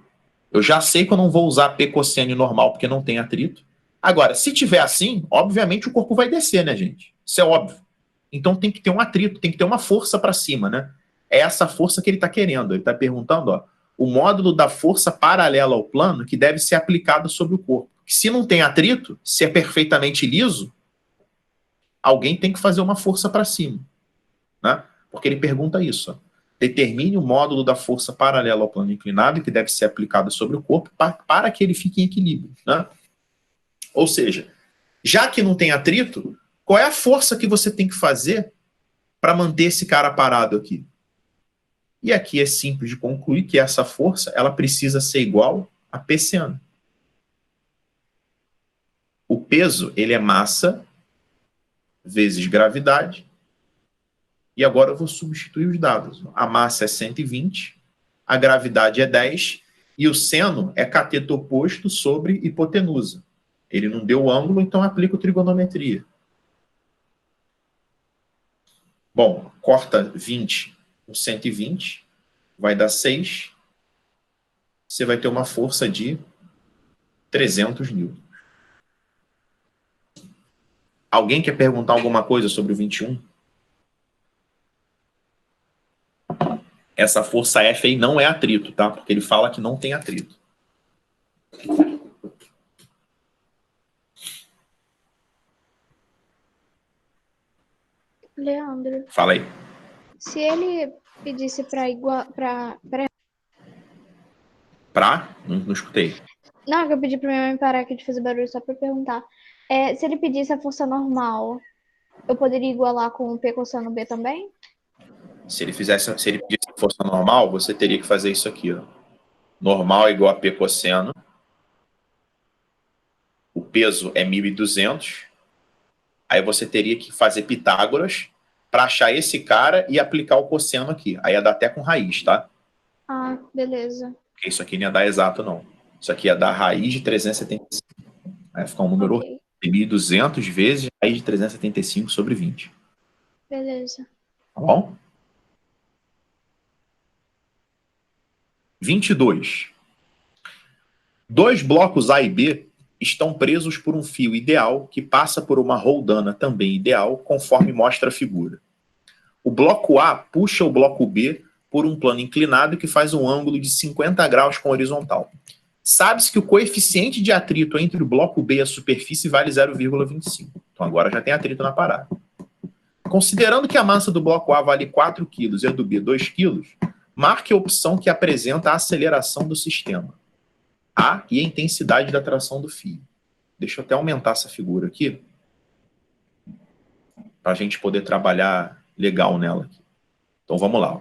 Eu já sei que eu não vou usar P cosseno e normal porque não tem atrito. Agora, se tiver assim, obviamente o corpo vai descer, né, gente? Isso é óbvio. Então tem que ter um atrito, tem que ter uma força para cima, né? É essa força que ele está querendo. Ele está perguntando, ó, o módulo da força paralela ao plano que deve ser aplicado sobre o corpo. Se não tem atrito, se é perfeitamente liso, alguém tem que fazer uma força para cima, né? Porque ele pergunta isso, ó. Determine o módulo da força paralela ao plano inclinado que deve ser aplicado sobre o corpo para que ele fique em equilíbrio, né? Ou seja, já que não tem atrito, qual é a força que você tem que fazer para manter esse cara parado aqui? E aqui é simples de concluir que essa força ela precisa ser igual a P seno. O peso ele é massa vezes gravidade. E agora eu vou substituir os dados. A massa é 120, a gravidade é 10 e o seno é cateto oposto sobre hipotenusa. Ele não deu ângulo, então aplico trigonometria. Bom, corta 20 com 120, vai dar 6. Você vai ter uma força de 300 newtons. Alguém quer perguntar alguma coisa sobre o 21? Essa força F aí não é atrito, tá? Porque ele fala que não tem atrito. Leandro, Fala aí. se ele pedisse para igual. Não escutei. Não, que eu pedi pra minha mãe parar aqui de fazer barulho só pra perguntar. Se ele pedisse a força normal, eu poderia igualar com o P cosseno B também? Se ele pedisse força normal, você teria que fazer isso aqui, ó. Normal é igual a P cosseno. O peso é 1.200. Aí você teria que fazer Pitágoras para achar esse cara e aplicar o cosseno aqui. Aí ia dar até com raiz, tá? Ah, beleza. Porque isso aqui não ia dar exato, não. Isso aqui ia dar raiz de 375. Aí ia ficar um número Ok, de 1.200 vezes raiz de 375 sobre 20. beleza. Tá bom? 22. Dois blocos A e B estão presos por um fio ideal que passa por uma roldana também ideal, conforme mostra a figura. O bloco A puxa o bloco B por um plano inclinado que faz um ângulo de 50 graus com a horizontal. Sabe-se que o coeficiente de atrito entre o bloco B e a superfície vale 0,25. Então agora já tem atrito na parada. Considerando que a massa do bloco A vale 4 kg e a do B 2 kg, marque a opção que apresenta a aceleração do sistema. A e a intensidade da tração do fio. Deixa eu até aumentar essa figura aqui, para a gente poder trabalhar legal nela aqui. Então vamos lá.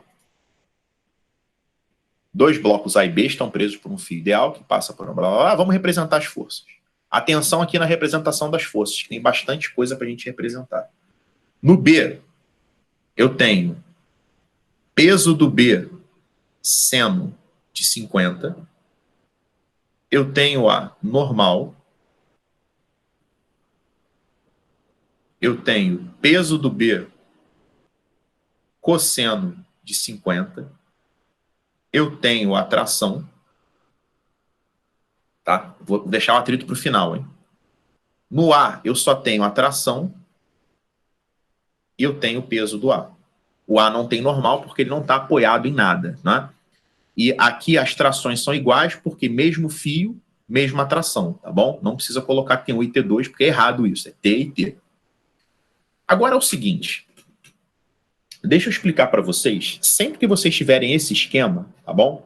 Dois blocos A e B estão presos por um fio ideal que passa por um blá, blá, blá. Vamos representar as forças. Atenção aqui na representação das forças, que tem bastante coisa para a gente representar. No B, eu tenho peso do B, seno de 50, eu tenho A normal, eu tenho peso do B cosseno de 50, eu tenho a tração, tá? Vou deixar o atrito para o final, hein? No A, eu só tenho a tração e eu tenho o peso do A. O A não tem normal porque ele não está apoiado em nada, né? E aqui as trações são iguais porque mesmo fio, mesma tração, tá bom? Não precisa colocar que tem o IT2 porque é errado isso, é T e T. Agora é o seguinte, deixa eu explicar para vocês, sempre que vocês tiverem esse esquema, tá bom?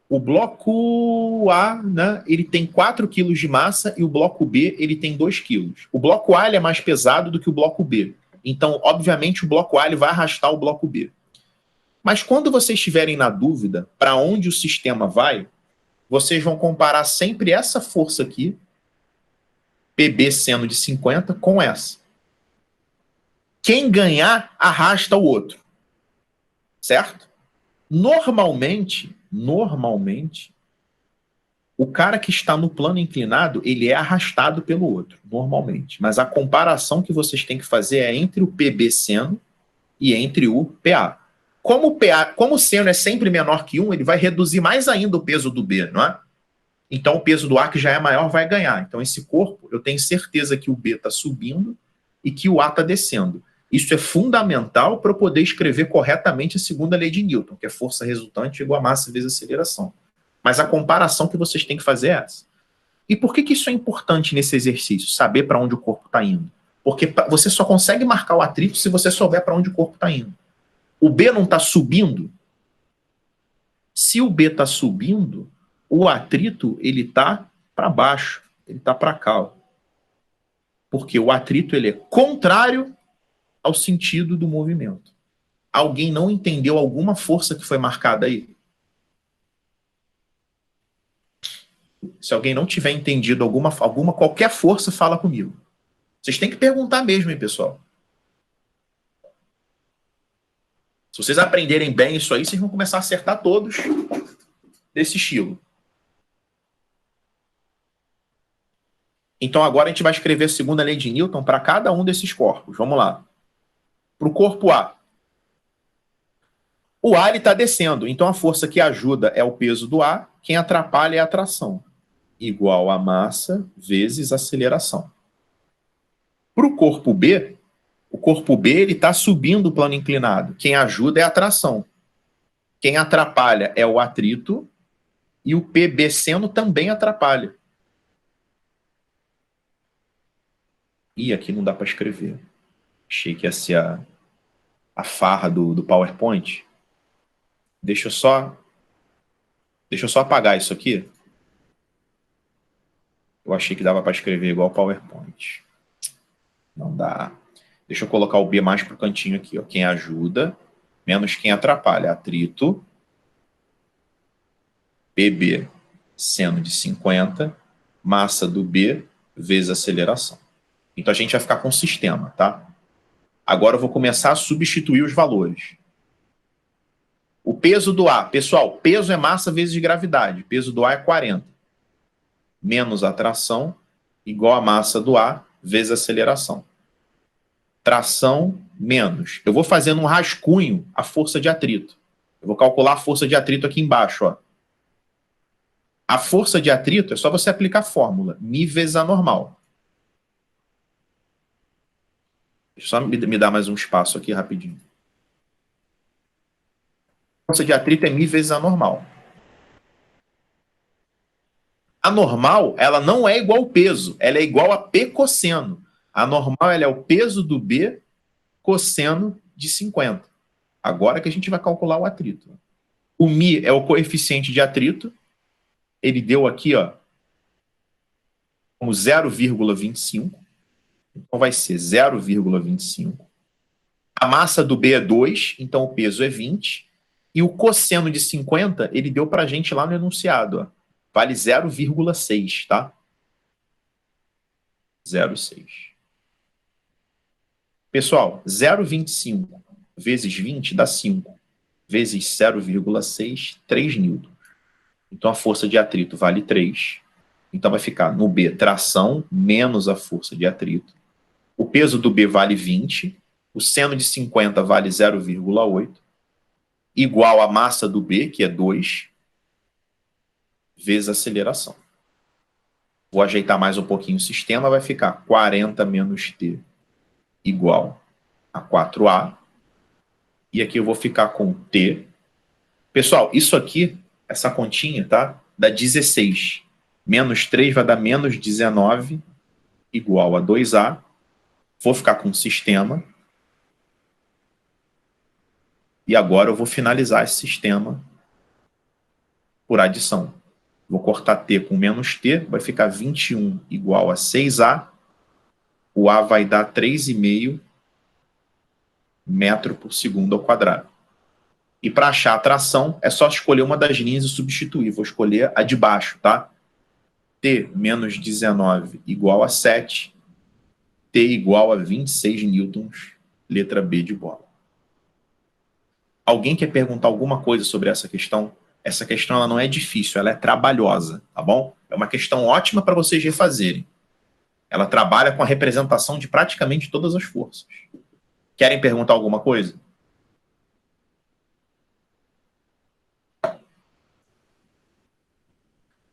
O bloco A, né, ele tem 4 kg de massa e o bloco B ele tem 2 kg. O bloco A ele é mais pesado do que o bloco B. Então, obviamente, o bloco A ele vai arrastar o bloco B. Mas quando vocês estiverem na dúvida para onde o sistema vai, vocês vão comparar sempre essa força aqui, PB seno de 50, com essa. Quem ganhar, arrasta o outro. Certo? Normalmente, o cara que está no plano inclinado, ele é arrastado pelo outro, normalmente. Mas a comparação que vocês têm que fazer é entre o PB seno e entre o PA. Como o seno é sempre menor que 1, ele vai reduzir mais ainda o peso do B, não é? Então o peso do A, que já é maior, vai ganhar. Então esse corpo, eu tenho certeza que o B está subindo e que o A está descendo. Isso é fundamental para eu poder escrever corretamente a segunda lei de Newton, que é força resultante igual a massa vezes aceleração. Mas a comparação que vocês têm que fazer é essa. E por que isso é importante nesse exercício? Saber para onde o corpo está indo. Porque você só consegue marcar o atrito se você souber para onde o corpo está indo. O B não está subindo? Se o B está subindo, o atrito ele está para baixo, ele está para cá. Ó. Porque o atrito ele é contrário ao sentido do movimento. Alguém não entendeu alguma força que foi marcada aí? Se alguém não tiver entendido qualquer força, fala comigo. Vocês têm que perguntar mesmo, hein, pessoal? Se vocês aprenderem bem isso aí, vocês vão começar a acertar todos desse estilo. Então agora a gente vai escrever a segunda lei de Newton para cada um desses corpos. Vamos lá. Para o corpo A. O A está descendo, então a força que ajuda é o peso do A, quem atrapalha é a tração. Igual a massa vezes aceleração. Para o corpo B está subindo o plano inclinado. Quem ajuda é a tração. Quem atrapalha é o atrito e o PB seno também atrapalha. Ih, aqui não dá para escrever. Achei que ia ser a farra do PowerPoint. Deixa eu só apagar isso aqui. Eu achei que dava para escrever igual o PowerPoint. Não dá. Deixa eu colocar o B mais para o cantinho aqui. Ó. Quem ajuda, menos quem atrapalha. Atrito. PB seno de 50. Massa do B vezes aceleração. Então a gente vai ficar com o sistema, tá? Agora eu vou começar a substituir os valores. O peso do A. Pessoal, peso é massa vezes gravidade. Peso do A é 40. Menos a tração, igual a massa do A, vezes a aceleração. Tração, menos. Eu vou fazendo um rascunho a força de atrito. Eu vou calcular a força de atrito aqui embaixo. Ó. A força de atrito é só você aplicar a fórmula. Mi vezes a normal. Deixa eu só me dar mais um espaço aqui rapidinho. A força de atrito é Mi vezes a normal. A normal, ela não é igual ao peso, ela é igual a P cosseno. A normal, ela é o peso do B cosseno de 50. Agora que a gente vai calcular o atrito. O Mi é o coeficiente de atrito. Ele deu aqui, ó, como 0,25. Então vai ser 0,25. A massa do B é 2, então o peso é 20. E o cosseno de 50, ele deu para a gente lá no enunciado, ó. Vale 0,6, tá? 0,6. Pessoal, 0,25 vezes 20 dá 5. Vezes 0,6, 3 newtons. Então, a força de atrito vale 3. Então, vai ficar no B, tração menos a força de atrito. O peso do B vale 20. O seno de 50 vale 0,8. Igual a massa do B, que é 2, vezes a aceleração. Vou ajeitar mais um pouquinho o sistema, vai ficar 40 menos T igual a 4A. E aqui eu vou ficar com T. Pessoal, isso aqui, essa continha, tá? Dá 16. Menos 3 vai dar menos 19, igual a 2A. Vou ficar com o sistema. E agora eu vou finalizar esse sistema por adição. Vou cortar T com menos T, vai ficar 21 igual a 6A. O A vai dar 3,5 metro por segundo ao quadrado. E para achar a tração, é só escolher uma das linhas e substituir. Vou escolher a de baixo, tá? T menos 19 igual a 7. T igual a 26 newtons, letra B de bola. Alguém quer perguntar alguma coisa sobre essa questão? Essa questão ela não é difícil, ela é trabalhosa, tá bom? É uma questão ótima para vocês refazerem. Ela trabalha com a representação de praticamente todas as forças. Querem perguntar alguma coisa?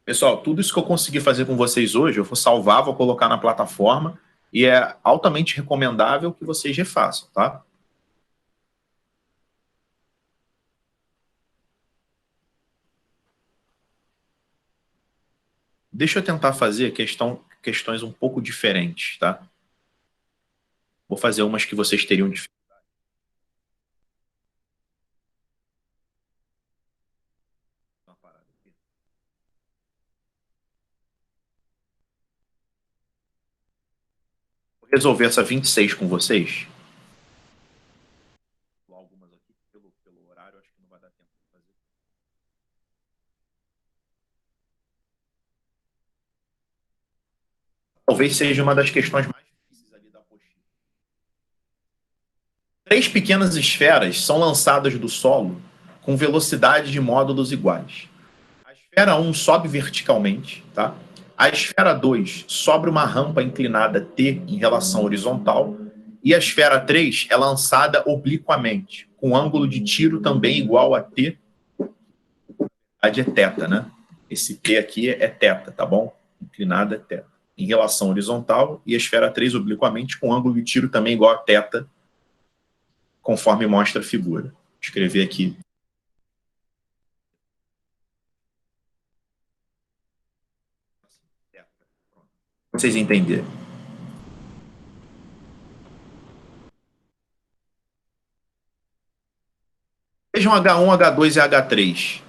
Pessoal, tudo isso que eu consegui fazer com vocês hoje, eu vou salvar, vou colocar na plataforma e é altamente recomendável que vocês refaçam, tá? Deixa eu tentar fazer questões um pouco diferentes, tá? Vou fazer umas que vocês teriam dificuldade. Vou resolver essa 26 com vocês. Algumas aqui, pelo horário, acho que não vai dar tempo de fazer. Talvez seja uma das questões mais difíceis ali da apostila. 3 pequenas esferas são lançadas do solo com velocidade de módulos iguais. A esfera 1 sobe verticalmente, tá? A esfera 2 sobe uma rampa inclinada T em relação horizontal e a esfera 3 é lançada obliquamente, com ângulo de tiro também igual a T. A de θ, né? Esse T aqui é θ, tá bom? Inclinada é θ. Em relação horizontal e a esfera 3 obliquamente com ângulo de tiro também igual a θ, conforme mostra a figura. Vou escrever aqui. Para vocês entenderem. Vejam H1, H2 e H3.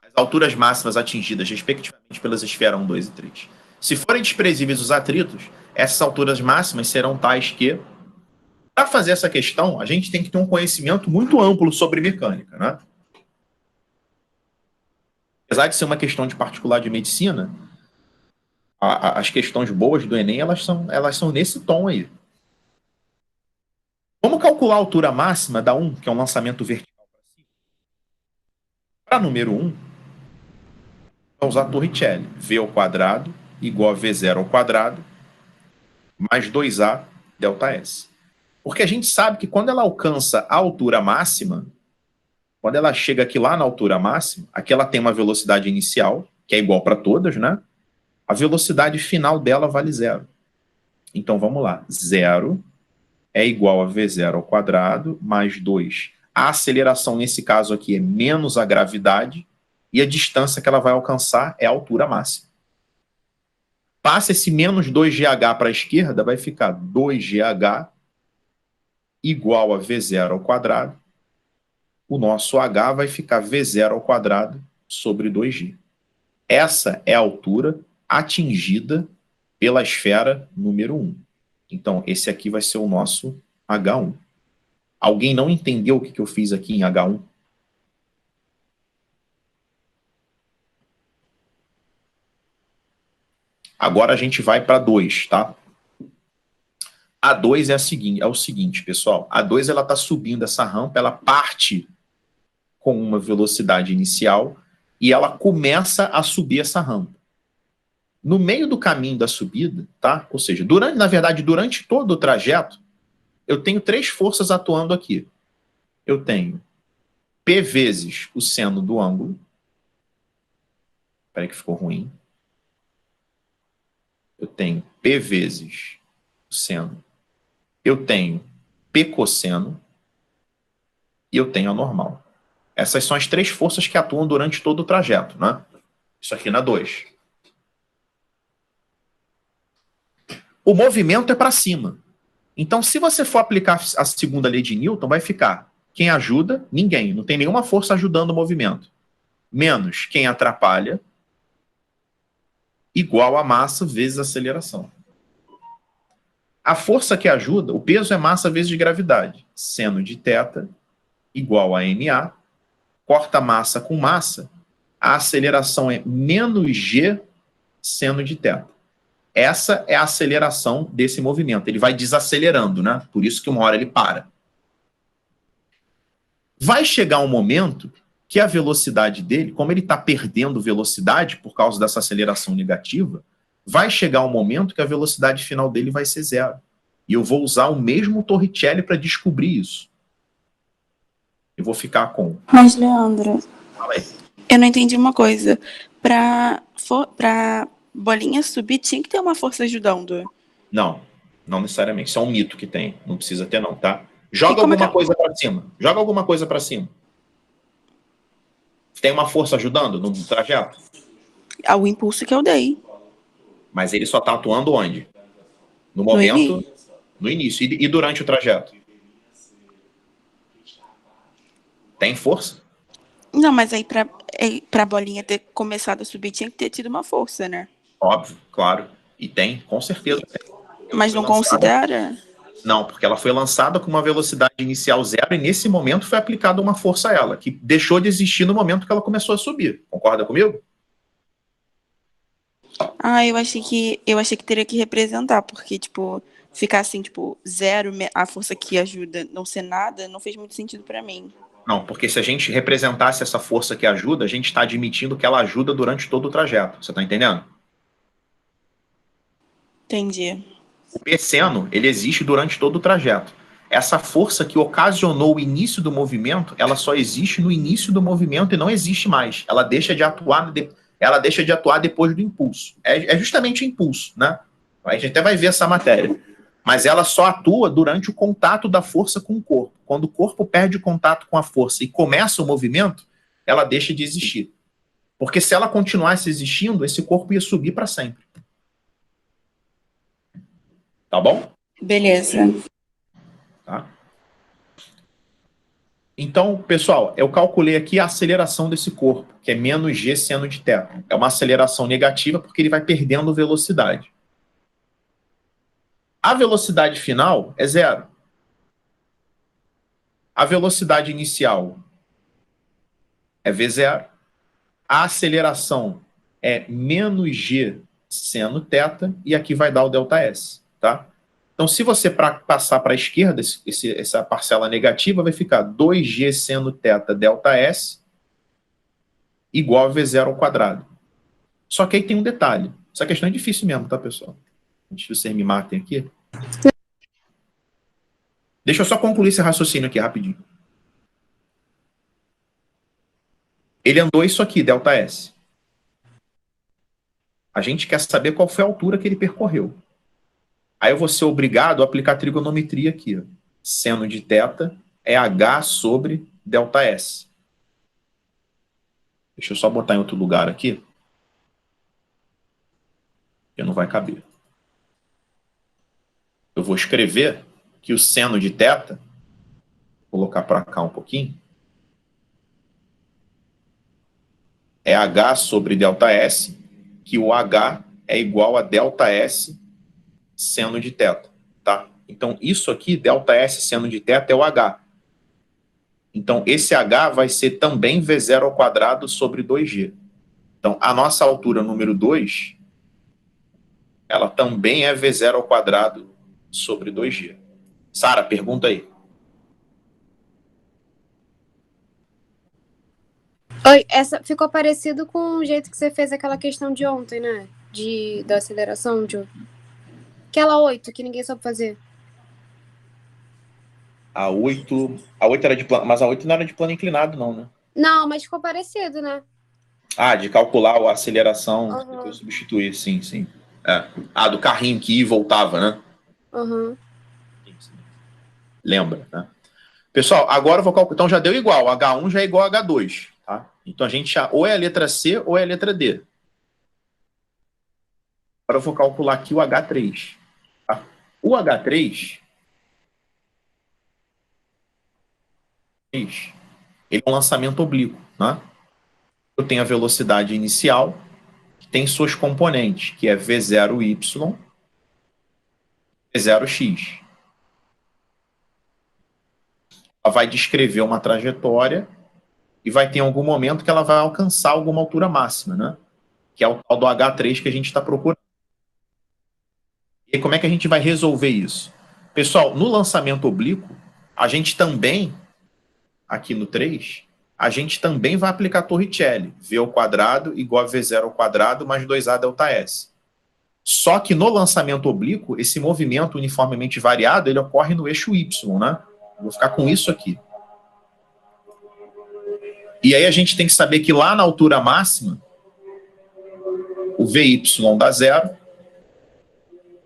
As alturas máximas atingidas, respectivamente, pelas esferas 1, 2 e 3. Se forem desprezíveis os atritos, essas alturas máximas serão tais que, para fazer essa questão, a gente tem que ter um conhecimento muito amplo sobre mecânica, né? Apesar de ser uma questão de particular de medicina, as questões boas do Enem, elas são nesse tom aí. Vamos calcular a altura máxima da 1, que é um lançamento vertical para cima. Para número 1, vamos usar a Torricelli. V ao quadrado igual a V0 ao quadrado mais 2A delta S. Porque a gente sabe que quando ela alcança a altura máxima, quando ela chega aqui lá na altura máxima, aqui ela tem uma velocidade inicial, que é igual para todas, né? A velocidade final dela vale 0. Então, vamos lá. 0 é igual a V0 ao quadrado mais 2. A aceleração, nesse caso aqui, é menos a gravidade, e a distância que ela vai alcançar é a altura máxima. Passa esse menos 2GH para a esquerda, vai ficar 2GH igual a V0 ao quadrado. O nosso H vai ficar V0 ao quadrado sobre 2G. Essa é a altura atingida pela esfera número 1. Então, esse aqui vai ser o nosso H1. Alguém não entendeu o que eu fiz aqui em H1? Agora a gente vai para 2, tá? A 2 é o seguinte, pessoal. A 2 está subindo essa rampa, ela parte com uma velocidade inicial e ela começa a subir essa rampa. No meio do caminho da subida, tá? Ou seja, durante todo o trajeto, eu tenho 3 forças atuando aqui. Eu tenho P vezes o seno do ângulo. Espera aí que ficou ruim. Eu tenho P vezes o seno. Eu tenho P cosseno. E eu tenho a normal. Essas são as 3 forças que atuam durante todo o trajeto, né? Isso aqui na 2. O movimento é para cima. Então, se você for aplicar a segunda lei de Newton, vai ficar quem ajuda, ninguém. Não tem nenhuma força ajudando o movimento. Menos quem atrapalha, igual a massa vezes a aceleração. A força que ajuda, o peso é massa vezes gravidade. Seno de θ igual a ma. Corta massa com massa, a aceleração é menos g seno de θ. Essa é a aceleração desse movimento. Ele vai desacelerando, né? Por isso que uma hora ele para. Vai chegar um momento que a velocidade dele, como ele está perdendo velocidade por causa dessa aceleração negativa, vai chegar um momento que a velocidade final dele vai ser 0. E eu vou usar o mesmo Torricelli para descobrir isso. Eu vou ficar com... Mas, Leandro, Fala aí. eu não entendi uma coisa. Pra bolinha subir, tinha que ter uma força ajudando. Não necessariamente. Isso é um mito que tem. Não precisa ter não, tá? Joga como alguma coisa para cima. Joga alguma coisa para cima. Tem uma força ajudando no trajeto? O impulso que eu dei. Mas ele só está atuando onde? No momento, no início. E durante o trajeto? Tem força? Não, mas aí pra bolinha ter começado a subir, tinha que ter tido uma força, né? Óbvio, claro. E tem, com certeza. Mas não considera? Não, porque ela foi lançada com uma velocidade inicial 0 e nesse momento foi aplicada uma força a ela, que deixou de existir no momento que ela começou a subir. Concorda comigo? Eu achei que teria que representar, porque, tipo, ficar assim, tipo, 0, a força que ajuda não ser nada, não fez muito sentido pra mim. Não, porque se a gente representasse essa força que ajuda, a gente está admitindo que ela ajuda durante todo o trajeto. Você está entendendo? Entendi. O P-seno, ele existe durante todo o trajeto. Essa força que ocasionou o início do movimento, ela só existe no início do movimento e não existe mais. Ela deixa de atuar, depois do impulso. É justamente o impulso, né? A gente até vai ver essa matéria. Mas ela só atua durante o contato da força com o corpo. Quando o corpo perde o contato com a força e começa o movimento, ela deixa de existir. Porque se ela continuasse existindo, esse corpo ia subir para sempre. Tá bom? Beleza. Tá? Então, pessoal, eu calculei aqui a aceleração desse corpo, que é menos g seno de θ. É uma aceleração negativa porque ele vai perdendo velocidade. A velocidade final é 0. A velocidade inicial é v0. A aceleração é menos g seno θ, e aqui vai dar o ΔS, tá? Então, se você passar para a esquerda, essa parcela negativa vai ficar 2g seno θ ΔS igual a v0 ao quadrado. Só que aí tem um detalhe. Essa questão é difícil mesmo, tá, pessoal? Antes que vocês me matem aqui. Deixa eu só concluir esse raciocínio aqui rapidinho. Ele andou isso aqui, ΔS. A gente quer saber qual foi a altura que ele percorreu. Aí eu vou ser obrigado a aplicar trigonometria aqui. Ó. Seno de θ é h sobre ΔS. Deixa eu só botar em outro lugar aqui. Que não vai caber. Eu vou escrever que o seno de θ, vou colocar para cá um pouquinho, é h sobre ΔS, que o h é igual a ΔS seno de θ, tá? Então, isso aqui, ΔS seno de θ, é o h. Então, esse h vai ser também v0 ao quadrado sobre 2g. Então, a nossa altura número 2, ela também é v0 ao quadrado sobre 2g. Sara, pergunta aí. Oi, essa ficou parecido com o jeito que você fez aquela questão de ontem, né? Da aceleração, aquela 8 que ninguém soube fazer. A 8 era de plano, mas a 8 não era de plano inclinado, não, né? Não, mas ficou parecido, né? Ah, de calcular a aceleração, Uhum. depois substituir, sim, sim. É. Ah, do carrinho que ia e voltava, né? Uhum. Sim, sim. Lembra, né? Pessoal, agora eu vou calcular. Então já deu igual. H1 já é igual a H2, tá? Então a gente já ou é a letra C ou é a letra D. Agora eu vou calcular aqui o H3. Tá? O H3, ele é um lançamento oblíquo, né? Eu tenho a velocidade inicial, que tem suas componentes, que é V0y, V0x. Ela vai descrever uma trajetória e vai ter algum momento que ela vai alcançar alguma altura máxima, né? Que é o tal do H3 que a gente está procurando. E como é que a gente vai resolver isso? Pessoal, no lançamento oblíquo, a gente também, aqui no 3, a gente também vai aplicar Torricelli, V ao quadrado igual a V0 ao quadrado mais 2A delta S. Só que no lançamento oblíquo, esse movimento uniformemente variado, ele ocorre no eixo Y, né? Vou ficar com isso aqui. E aí a gente tem que saber que lá na altura máxima, o VY dá zero,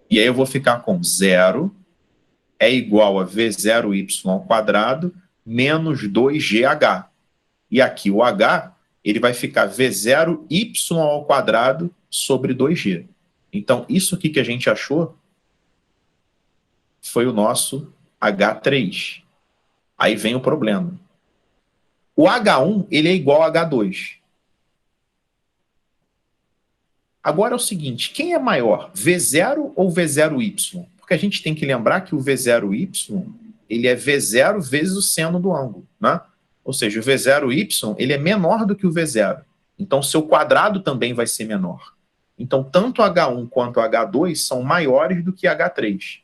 e aí eu vou ficar com 0 é igual a V0y ao quadrado menos 2GH. E aqui o H, ele vai ficar V0y ao quadrado sobre 2G. Então, isso aqui que a gente achou foi o nosso H3. Aí vem o problema. O H1, ele é igual a H2. Agora é o seguinte, quem é maior, V0 ou V0y? Porque a gente tem que lembrar que o V0y, ele é V0 vezes o seno do ângulo, né? Ou seja, o V0y, ele é menor do que o V0. Então, seu quadrado também vai ser menor. Então, tanto H1 quanto H2 são maiores do que H3.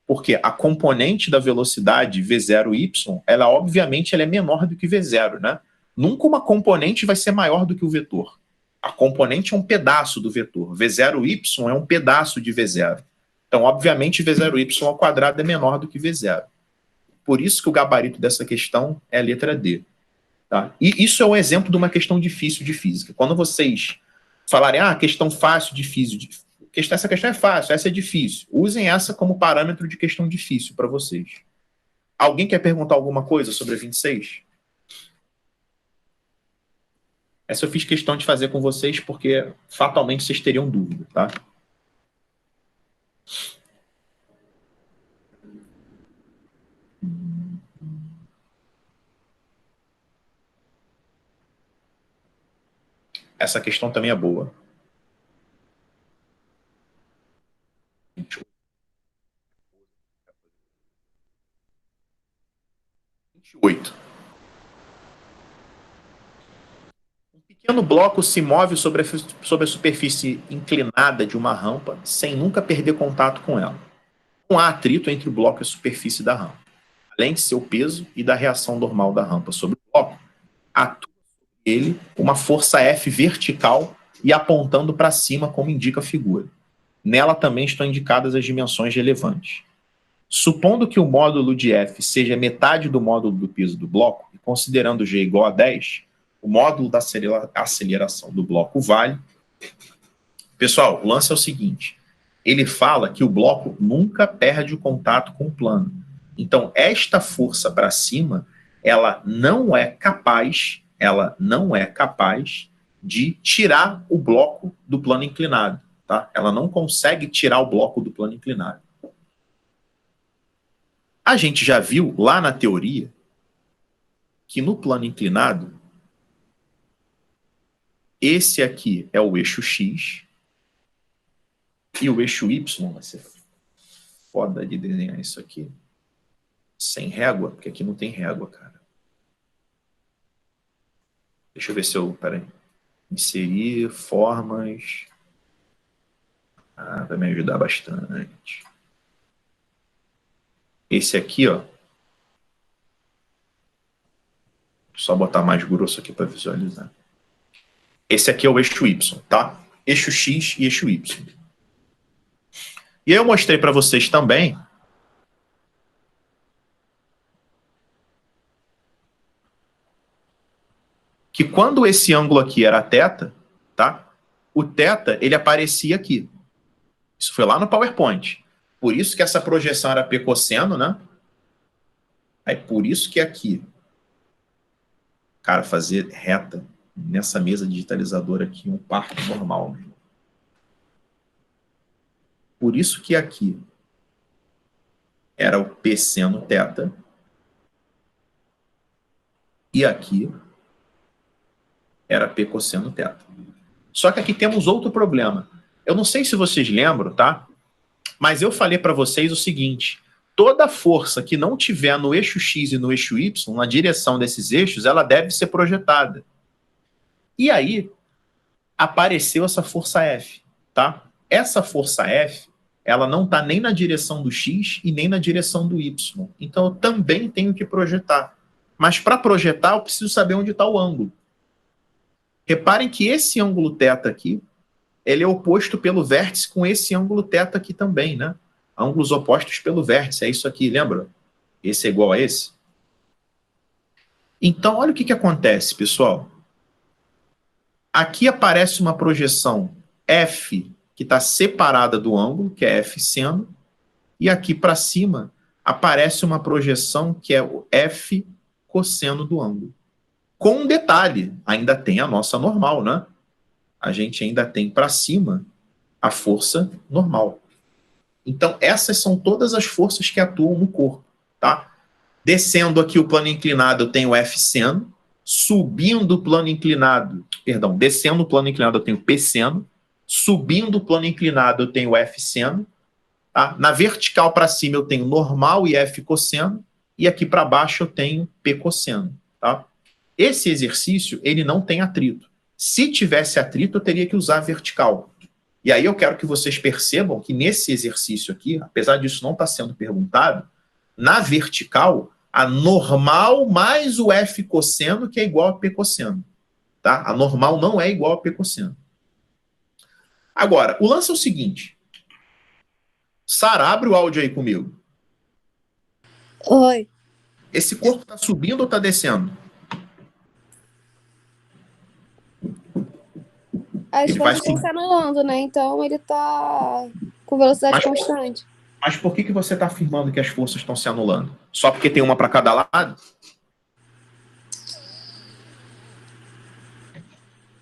Porque a componente da velocidade V0y, ela obviamente ela é menor do que V0, né? Nunca uma componente vai ser maior do que o vetor. A componente é um pedaço do vetor. V0y é um pedaço de V0. Então, obviamente, V0y ao quadrado é menor do que V0. Por isso que o gabarito dessa questão é a letra D. Tá? E isso é um exemplo de uma questão difícil de física. Quando vocês falarem, questão fácil, difícil, essa questão é fácil, essa é difícil. Usem essa como parâmetro de questão difícil para vocês. Alguém quer perguntar alguma coisa sobre a 26? Essa eu fiz questão de fazer com vocês porque fatalmente vocês teriam dúvida, tá? Essa questão também é boa. 28. Um pequeno bloco se move sobre a superfície inclinada de uma rampa sem nunca perder contato com ela. Não há atrito entre o bloco e a superfície da rampa. Além de seu peso e da reação normal da rampa sobre o bloco, atua sobre ele uma força F vertical e apontando para cima, como indica a figura. Nela também estão indicadas as dimensões relevantes. Supondo que o módulo de F seja metade do módulo do peso do bloco, e considerando G igual a 10, o módulo da aceleração do bloco vale. Pessoal, o lance é o seguinte, ele fala que o bloco nunca perde o contato com o plano. Então, esta força para cima, ela não é capaz de tirar o bloco do plano inclinado. Tá? Ela não consegue tirar o bloco do plano inclinado. A gente já viu lá na teoria que no plano inclinado, esse aqui é o eixo X e o eixo Y, vai ser foda de desenhar isso aqui, sem régua, porque aqui não tem régua, cara. Deixa eu ver se eu, peraí, inserir formas, vai me ajudar bastante. Esse aqui, ó, Só botar mais grosso aqui para visualizar. Esse aqui é o eixo Y, tá? Eixo X e eixo Y. E aí eu mostrei para vocês também que quando esse ângulo aqui era θ, tá? O θ, ele aparecia aqui. Isso foi lá no PowerPoint. Por isso que essa projeção era P cosseno, né? Aí por isso que aqui, cara, fazer reta nessa mesa digitalizadora aqui, um parto normal. Por isso que aqui era o P seno θ. E aqui era P cosseno θ. Só que aqui temos outro problema. Eu não sei se vocês lembram, tá? Mas eu falei para vocês o seguinte: toda força que não tiver no eixo X e no eixo Y, na direção desses eixos, ela deve ser projetada. E aí, apareceu essa força F, tá? Essa força F, ela não está nem na direção do X e nem na direção do Y. Então, eu também tenho que projetar. Mas para projetar, eu preciso saber onde está o ângulo. Reparem que esse ângulo θ aqui, ele é oposto pelo vértice com esse ângulo θ aqui também, né? Ângulos opostos pelo vértice, é isso aqui, lembra? Esse é igual a esse. Então, olha o que acontece, pessoal. Aqui aparece uma projeção F, que está separada do ângulo, que é F seno, e aqui para cima aparece uma projeção que é o F cosseno do ângulo. Com um detalhe, ainda tem a nossa normal, né? A gente ainda tem para cima a força normal. Então, essas são todas as forças que atuam no corpo, tá? Descendo aqui o plano inclinado, eu tenho F seno. Subindo o plano inclinado, perdão, descendo o plano inclinado, eu tenho P seno. Subindo o plano inclinado, eu tenho F seno. Tá? Na vertical para cima, eu tenho normal e F cosseno. E aqui para baixo, eu tenho P cosseno. Tá? Esse exercício, ele não tem atrito. Se tivesse atrito, eu teria que usar vertical. E aí eu quero que vocês percebam que nesse exercício aqui, apesar disso não estar sendo perguntado, na vertical, a normal mais o F cosseno, que é igual a P cosseno. Tá? A normal não é igual a P cosseno. Agora, o lance é o seguinte. Sara, abre o áudio aí comigo. Oi. Esse corpo está subindo ou está descendo? As Ele vai forças estão se anulando, né? Então ele tá com velocidade constante. Mas por que você está afirmando que as forças estão se anulando? Só porque tem uma para cada lado?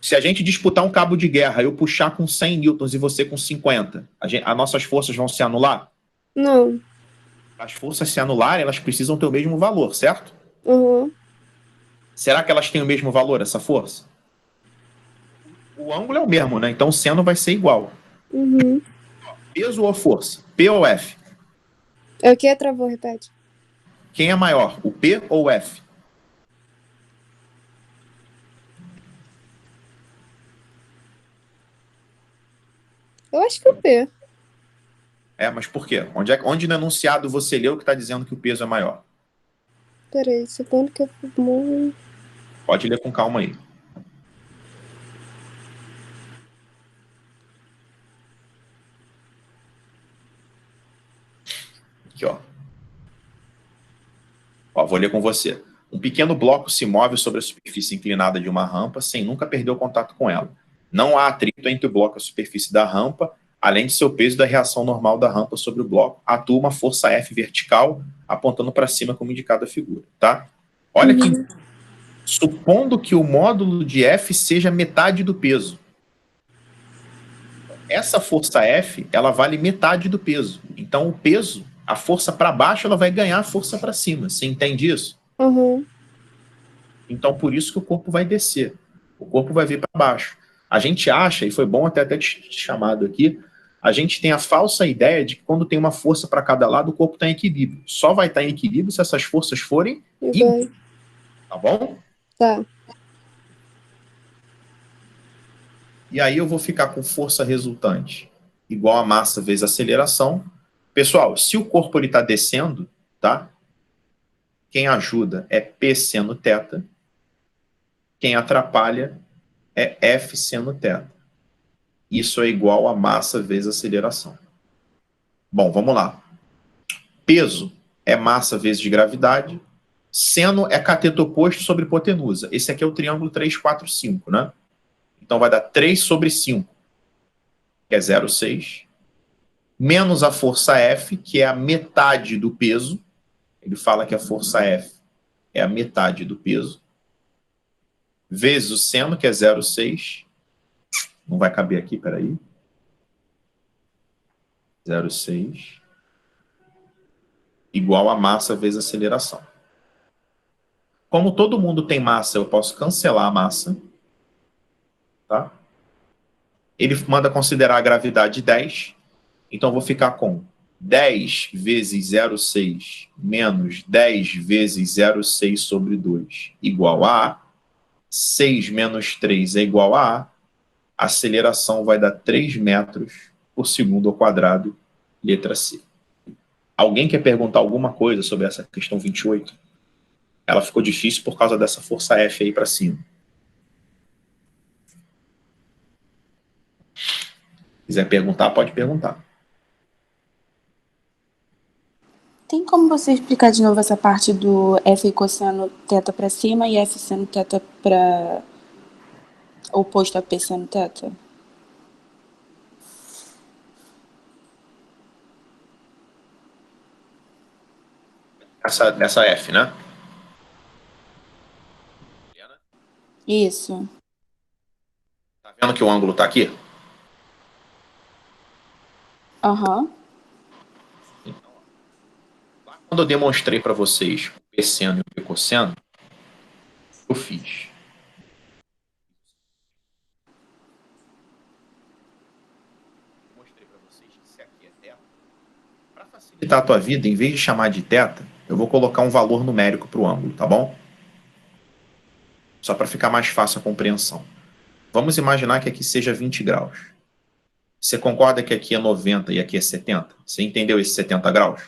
Se a gente disputar um cabo de guerra, eu puxar com 100 newtons e você com 50, as nossas forças vão se anular? Não. As forças se anularem, elas precisam ter o mesmo valor, certo? Uhum. Será que elas têm o mesmo valor, essa força? O ângulo é o mesmo, né? Então o seno vai ser igual. Uhum. Peso ou força? P ou F? É o que? Travou, repete. Quem é maior, o P ou o F? Eu acho que o P. Mas por quê? Onde no enunciado você leu que está dizendo que o peso é maior? Peraí, supondo que eu... Pode ler com calma aí. Aqui, ó. Vou ler com você. Um pequeno bloco se move sobre a superfície inclinada de uma rampa sem nunca perder o contato com ela. Não há atrito entre o bloco e a superfície da rampa, além de seu peso e da reação normal da rampa sobre o bloco. Atua uma força F vertical, apontando para cima como indicado a figura, tá? Olha aqui. Supondo que o módulo de F seja metade do peso. Essa força F, ela vale metade do peso. Então, o peso, a força para baixo, ela vai ganhar a força para cima. Você entende isso? Uhum. Então, por isso que o corpo vai descer. O corpo vai vir para baixo. A gente acha, e foi bom até ter te chamado aqui, a gente tem a falsa ideia de que quando tem uma força para cada lado, o corpo está em equilíbrio. Só vai estar em equilíbrio se essas forças forem iguais. Tá bom? Tá. E aí eu vou ficar com força resultante igual a massa vezes aceleração. Pessoal, se o corpo está descendo, tá? Quem ajuda é P seno θ. quem atrapalha é F seno θ. Isso é igual a massa vezes aceleração. Bom, vamos lá. Peso é massa vezes gravidade. Seno é cateto oposto sobre hipotenusa. Esse aqui é o triângulo 3, 4, 5, né? Então vai dar 3 sobre 5, que é 0,6, menos a força F, que é a metade do peso. Ele fala que a força F é a metade do peso, vezes o seno, que é 0,6. Não vai caber aqui, peraí. 0,6 igual a massa vezes aceleração. Como todo mundo tem massa, eu posso cancelar a massa. Tá? Ele manda considerar a gravidade 10. Então, eu vou ficar com 10 vezes 0,6 menos 10 vezes 0,6 sobre 2 igual a A. 6 menos 3 é igual a A. A aceleração vai dar 3 metros por segundo ao quadrado, letra C. Alguém quer perguntar alguma coisa sobre essa questão 28? Ela ficou difícil por causa dessa força F aí para cima. Se quiser perguntar, pode perguntar. Tem como você explicar de novo essa parte do F cosseno θ para cima e F seno θ para oposto a P seno θ? Essa F, né? Isso. Tá vendo que o ângulo tá aqui? Aham. Quando eu demonstrei para vocês o P seno e o P cosseno, eu fiz. Mostrei para vocês que isso aqui é θ. Para facilitar a tua vida, em vez de chamar de θ, eu vou colocar um valor numérico para o ângulo, tá bom? Só para ficar mais fácil a compreensão. Vamos imaginar que aqui seja 20 graus. Você concorda que aqui é 90 e aqui é 70? Você entendeu esse 70 graus?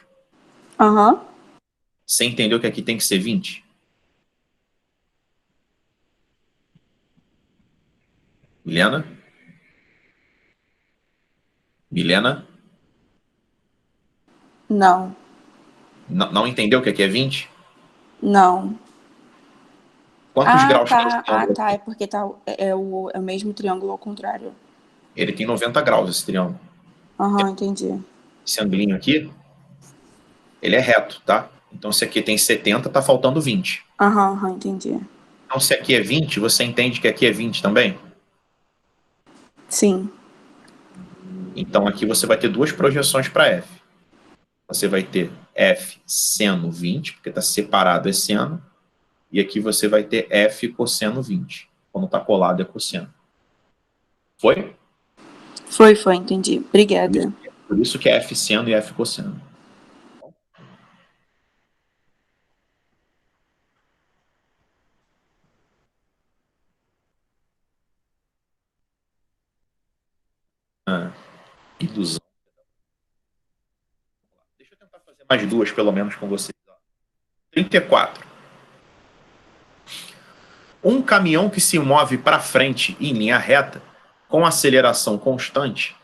Aham. Você entendeu que aqui tem que ser 20? Milena? Milena? Não. Não entendeu que aqui é 20? Não. Quantos graus tem esse Tá. triângulo? É porque é o mesmo triângulo ao contrário. Ele tem 90 graus, esse triângulo. Aham, entendi. Esse angulinho aqui, ele é reto, tá? Então, se aqui tem 70, tá faltando 20. Aham, entendi. Então, se aqui é 20, você entende que aqui é 20 também? Sim. Então, aqui você vai ter duas projeções para F. Você vai ter F seno 20, porque está separado é seno. E aqui você vai ter F cosseno 20. Quando está colado é cosseno. Foi? Foi, entendi. Obrigada. Por isso que é F seno e F cosseno. Ilusão. Deixa eu tentar fazer mais duas, pelo menos, com vocês. 34. Um caminhão que se move para frente em linha reta, com aceleração constante,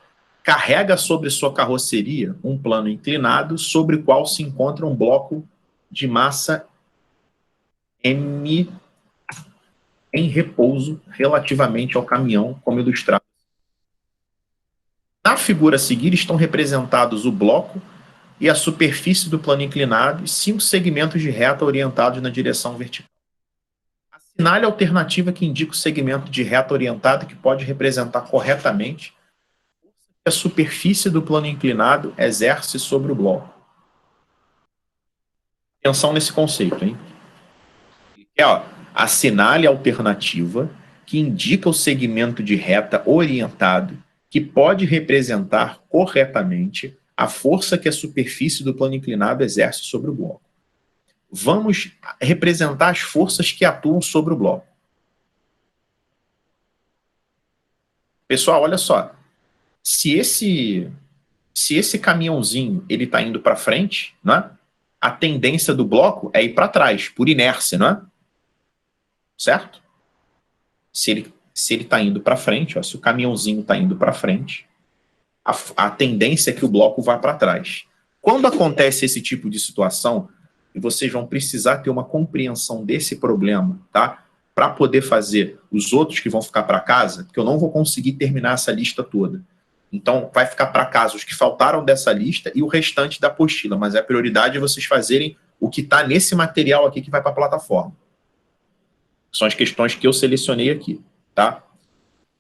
carrega sobre sua carroceria um plano inclinado sobre o qual se encontra um bloco de massa M em repouso relativamente ao caminhão, como ilustrado. Na figura a seguir estão representados o bloco e a superfície do plano inclinado e 5 segmentos de reta orientados na direção vertical. Assinale a alternativa que indica o segmento de reta orientado que pode representar corretamente a superfície do plano inclinado exerce sobre o bloco. Atenção nesse conceito, hein? Assinale a alternativa que indica o segmento de reta orientado que pode representar corretamente a força que a superfície do plano inclinado exerce sobre o bloco. Vamos representar as forças que atuam sobre o bloco. Pessoal, olha só. Se esse caminhãozinho ele está indo para frente, né, a tendência do bloco é ir para trás, por inércia, não é? Certo? Se ele está indo para frente, ó, se o caminhãozinho está indo para frente, a tendência é que o bloco vá para trás. Quando acontece esse tipo de situação, e vocês vão precisar ter uma compreensão desse problema, tá? Para poder fazer os outros que vão ficar para casa, porque eu não vou conseguir terminar essa lista toda. Então, vai ficar para casa os que faltaram dessa lista e o restante da apostila, mas a prioridade é vocês fazerem o que está nesse material aqui que vai para a plataforma. São as questões que eu selecionei aqui, tá?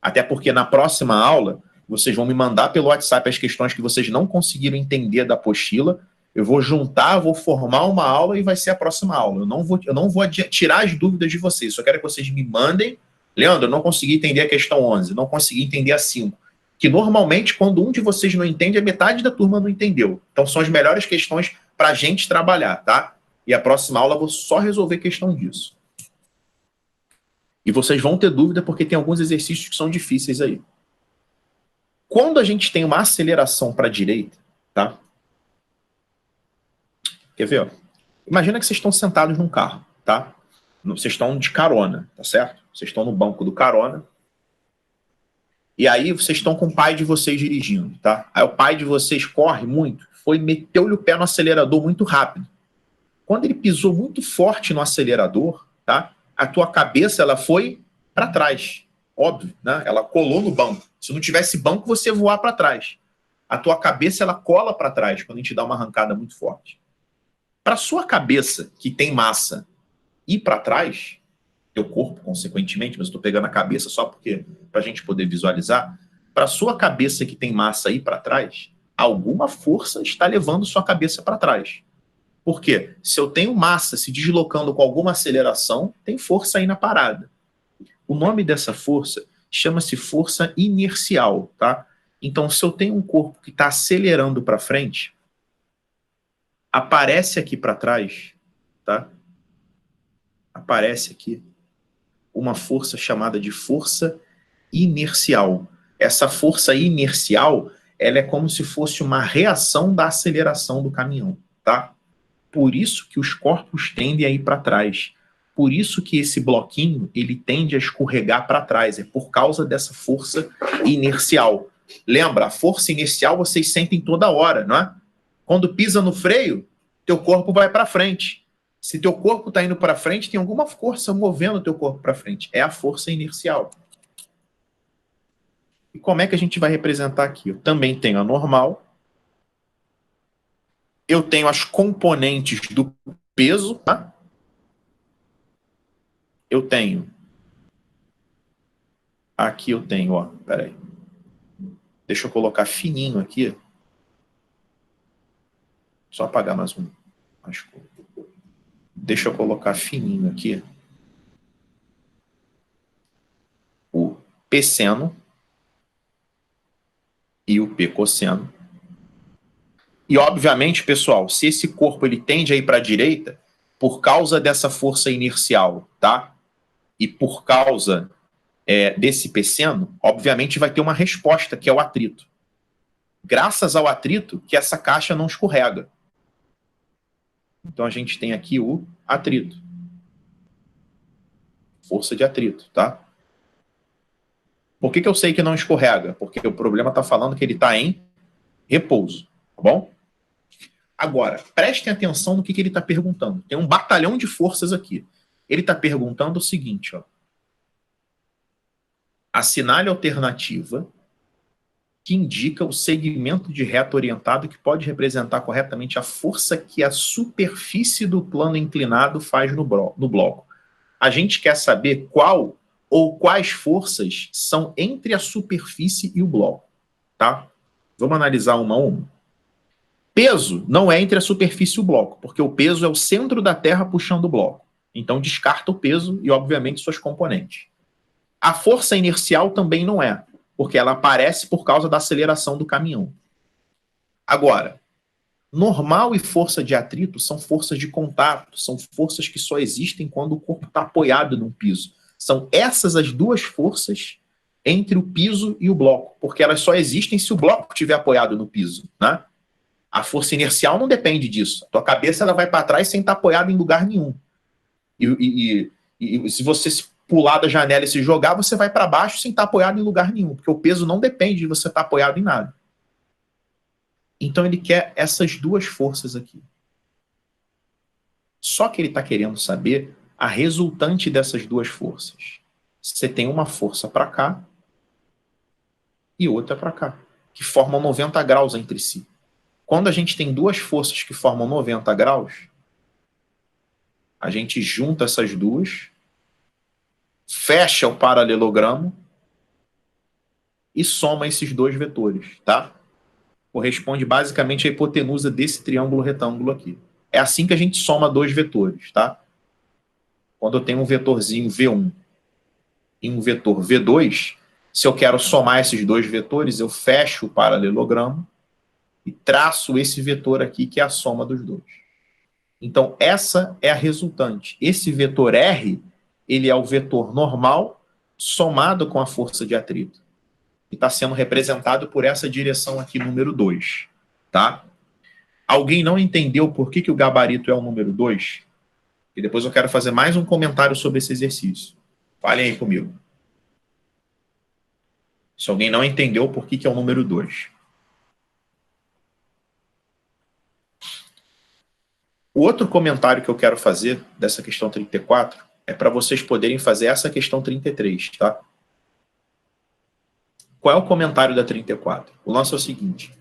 Até porque na próxima aula, vocês vão me mandar pelo WhatsApp as questões que vocês não conseguiram entender da apostila. Eu vou juntar, vou formar uma aula e vai ser a próxima aula. Eu não vou tirar as dúvidas de vocês, só quero que vocês me mandem. Leandro, eu não consegui entender a questão 11, não consegui entender a 5. Que normalmente, quando um de vocês não entende, a metade da turma não entendeu. Então, são as melhores questões para a gente trabalhar, tá? E a próxima aula eu vou só resolver questão disso. E vocês vão ter dúvida porque tem alguns exercícios que são difíceis aí. Quando a gente tem uma aceleração para a direita, tá? Quer ver? Ó? Imagina que vocês estão sentados num carro, tá? Vocês estão de carona, tá certo? Vocês estão no banco do carona. E aí vocês estão com o pai de vocês dirigindo, tá? Aí o pai de vocês corre muito, meteu-lhe o pé no acelerador muito rápido. Quando ele pisou muito forte no acelerador, tá? A tua cabeça, ela foi para trás. Óbvio, né? Ela colou no banco. Se não tivesse banco, você ia voar para trás. A tua cabeça, ela cola para trás quando a gente dá uma arrancada muito forte. Para sua cabeça, que tem massa, ir para trás, teu corpo, consequentemente, mas eu estou pegando a cabeça só porque para a gente poder visualizar, para sua cabeça que tem massa ir para trás, alguma força está levando sua cabeça para trás. Por quê? Se eu tenho massa se deslocando com alguma aceleração, tem força aí na parada. O nome dessa força chama-se força inercial, tá? Então, se eu tenho um corpo que está acelerando para frente, aparece aqui para trás, tá? Aparece aqui uma força chamada de força inercial. Essa força inercial, ela é como se fosse uma reação da aceleração do caminhão, tá? Por isso que os corpos tendem a ir para trás. Por isso que esse bloquinho, ele tende a escorregar para trás. É por causa dessa força inercial. Lembra, a força inercial vocês sentem toda hora, não é? Quando pisa no freio, teu corpo vai para frente. Se teu corpo está indo para frente, tem alguma força movendo o teu corpo para frente. É a força inercial. E como é que a gente vai representar aqui? Eu também tenho a normal. Eu tenho as componentes do peso, tá? Eu tenho. Aqui eu tenho, ó. Peraí. Deixa eu colocar fininho aqui. Só apagar mais um. Deixa eu colocar fininho aqui. O P seno e o P cosseno. E, obviamente, pessoal, se esse corpo ele tende a ir para a direita, por causa dessa força inercial, tá? E por causa desse P seno, obviamente vai ter uma resposta, que é o atrito. Graças ao atrito, que essa caixa não escorrega. Então, a gente tem aqui o atrito. Força de atrito, tá? Por que eu sei que não escorrega? Porque o problema está falando que ele está em repouso, tá bom? Agora, prestem atenção no que ele está perguntando. Tem um batalhão de forças aqui. Ele está perguntando o seguinte, ó. Assinale a alternativa que indica o segmento de reta orientado que pode representar corretamente a força que a superfície do plano inclinado faz no bloco. A gente quer saber qual ou quais forças são entre a superfície e o bloco, tá? Vamos analisar uma a uma. Peso não é entre a superfície e o bloco, porque o peso é o centro da Terra puxando o bloco. Então, descarta o peso e, obviamente, suas componentes. A força inercial também não é, porque ela aparece por causa da aceleração do caminhão. Agora, normal e força de atrito são forças de contato, são forças que só existem quando o corpo está apoiado num piso. São essas as duas forças entre o piso e o bloco, porque elas só existem se o bloco estiver apoiado no piso, né? A força inercial não depende disso. A tua cabeça ela vai para trás sem estar apoiada em lugar nenhum. E se você pular da janela e se jogar, você vai para baixo sem estar apoiado em lugar nenhum, porque o peso não depende de você estar apoiado em nada. Então ele quer essas duas forças aqui. Só que ele está querendo saber a resultante dessas duas forças. Você tem uma força para cá e outra para cá, que formam 90 graus entre si. Quando a gente tem duas forças que formam 90 graus, a gente junta essas duas, fecha o paralelogramo e soma esses dois vetores, tá? Corresponde basicamente à hipotenusa desse triângulo retângulo aqui. É assim que a gente soma dois vetores, tá? Quando eu tenho um vetorzinho V1 e um vetor V2, se eu quero somar esses dois vetores, eu fecho o paralelogramo e traço esse vetor aqui, que é a soma dos dois. Então, essa é a resultante. Esse vetor R, ele é o vetor normal somado com a força de atrito. E está sendo representado por essa direção aqui, número 2. Tá? Alguém não entendeu por que o gabarito é o número 2? E depois eu quero fazer mais um comentário sobre esse exercício. Falem aí comigo. Se alguém não entendeu por que é o número 2. O outro comentário que eu quero fazer dessa questão 34 é para vocês poderem fazer essa questão 33, tá? Qual é o comentário da 34? O lance é o seguinte.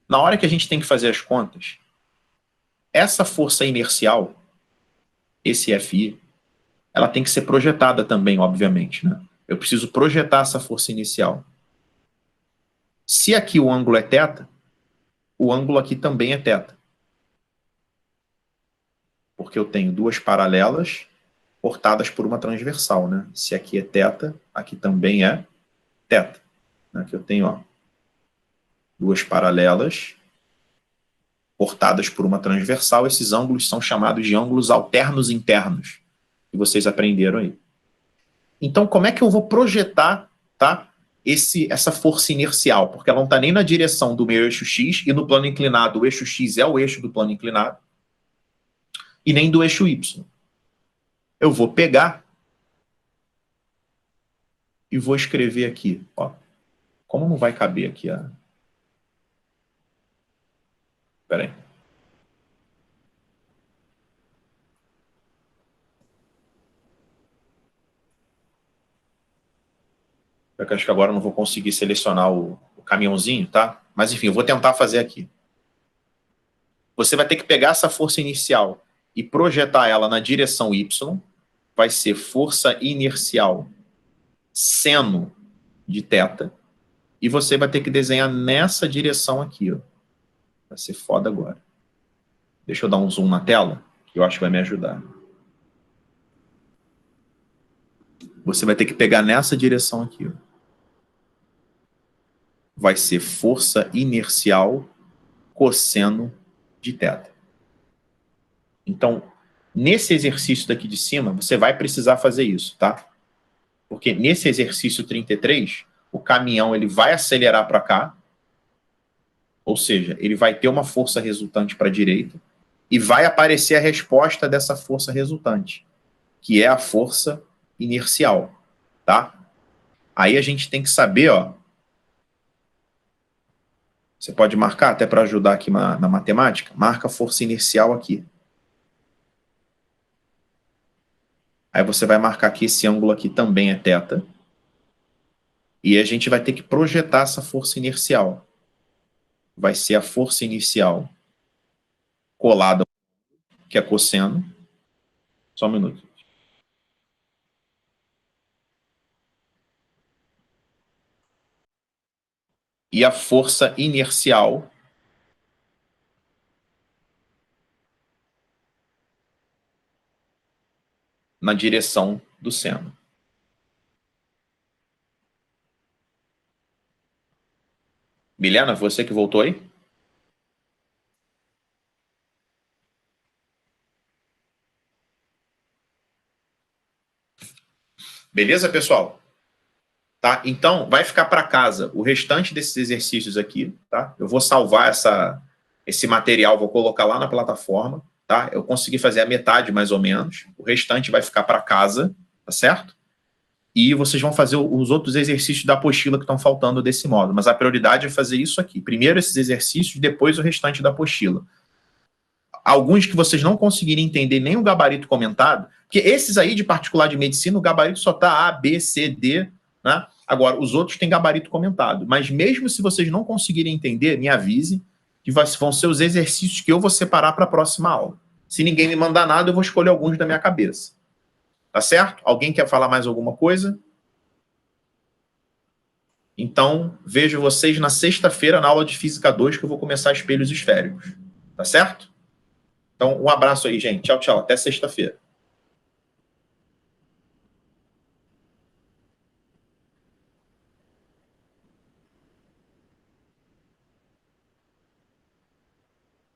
Na hora que a gente tem que fazer as contas, essa força inercial, esse FI, ela tem que ser projetada também, obviamente, né? Eu preciso projetar essa força inicial. Se aqui o ângulo é θ, o ângulo aqui também é θ. Porque eu tenho duas paralelas cortadas por uma transversal, né? Se aqui é θ, aqui também é θ. Aqui eu tenho, ó, duas paralelas cortadas por uma transversal. Esses ângulos são chamados de ângulos alternos internos, que vocês aprenderam aí. Então, como é que eu vou projetar, tá, essa força inercial? Porque ela não está nem na direção do meu eixo X, e no plano inclinado o eixo X é o eixo do plano inclinado, e nem do eixo Y. Eu vou pegar e vou escrever aqui, ó. Como não vai caber aqui a... Espera aí. Eu acho que agora eu não vou conseguir selecionar o caminhãozinho, tá? Mas enfim, eu vou tentar fazer aqui. Você vai ter que pegar essa força inicial e projetar ela na direção Y. Vai ser força inercial seno de θ. E você vai ter que desenhar nessa direção aqui, ó. Vai ser foda agora. Deixa eu dar um zoom na tela, que eu acho que vai me ajudar. Você vai ter que pegar nessa direção aqui, ó. Vai ser força inercial cosseno de θ. Então, nesse exercício daqui de cima, você vai precisar fazer isso, tá? Porque nesse exercício 33, o caminhão ele vai acelerar para cá, ou seja, ele vai ter uma força resultante para a direita, e vai aparecer a resposta dessa força resultante, que é a força inercial, tá? Aí a gente tem que saber, ó, você pode marcar até para ajudar aqui na matemática, marca a força inercial aqui. Aí você vai marcar que esse ângulo aqui também é θ. E a gente vai ter que projetar essa força inercial. Vai ser a força inicial colada, que é cosseno. Só um minuto. E a força inercial na direção do seno. Milena, você que voltou aí? Beleza, pessoal? Tá? Então, vai ficar para casa o restante desses exercícios aqui, tá? Eu vou salvar esse material, vou colocar lá na plataforma, tá? Eu consegui fazer a metade, mais ou menos. O restante vai ficar para casa, tá tá certo? E vocês vão fazer os outros exercícios da apostila que estão faltando desse modo, mas a prioridade é fazer isso aqui. Primeiro esses exercícios, depois o restante da apostila. Alguns que vocês não conseguirem entender nem o gabarito comentado, porque esses aí de particular de medicina, o gabarito só está A, B, C, D, né? Agora, os outros têm gabarito comentado. Mas mesmo se vocês não conseguirem entender, me avise, que vão ser os exercícios que eu vou separar para a próxima aula. Se ninguém me mandar nada, eu vou escolher alguns da minha cabeça. Tá certo? Alguém quer falar mais alguma coisa? Então, vejo vocês na sexta-feira na aula de Física 2, que eu vou começar espelhos esféricos. Tá certo? Então, um abraço aí, gente. Tchau, tchau. Até sexta-feira.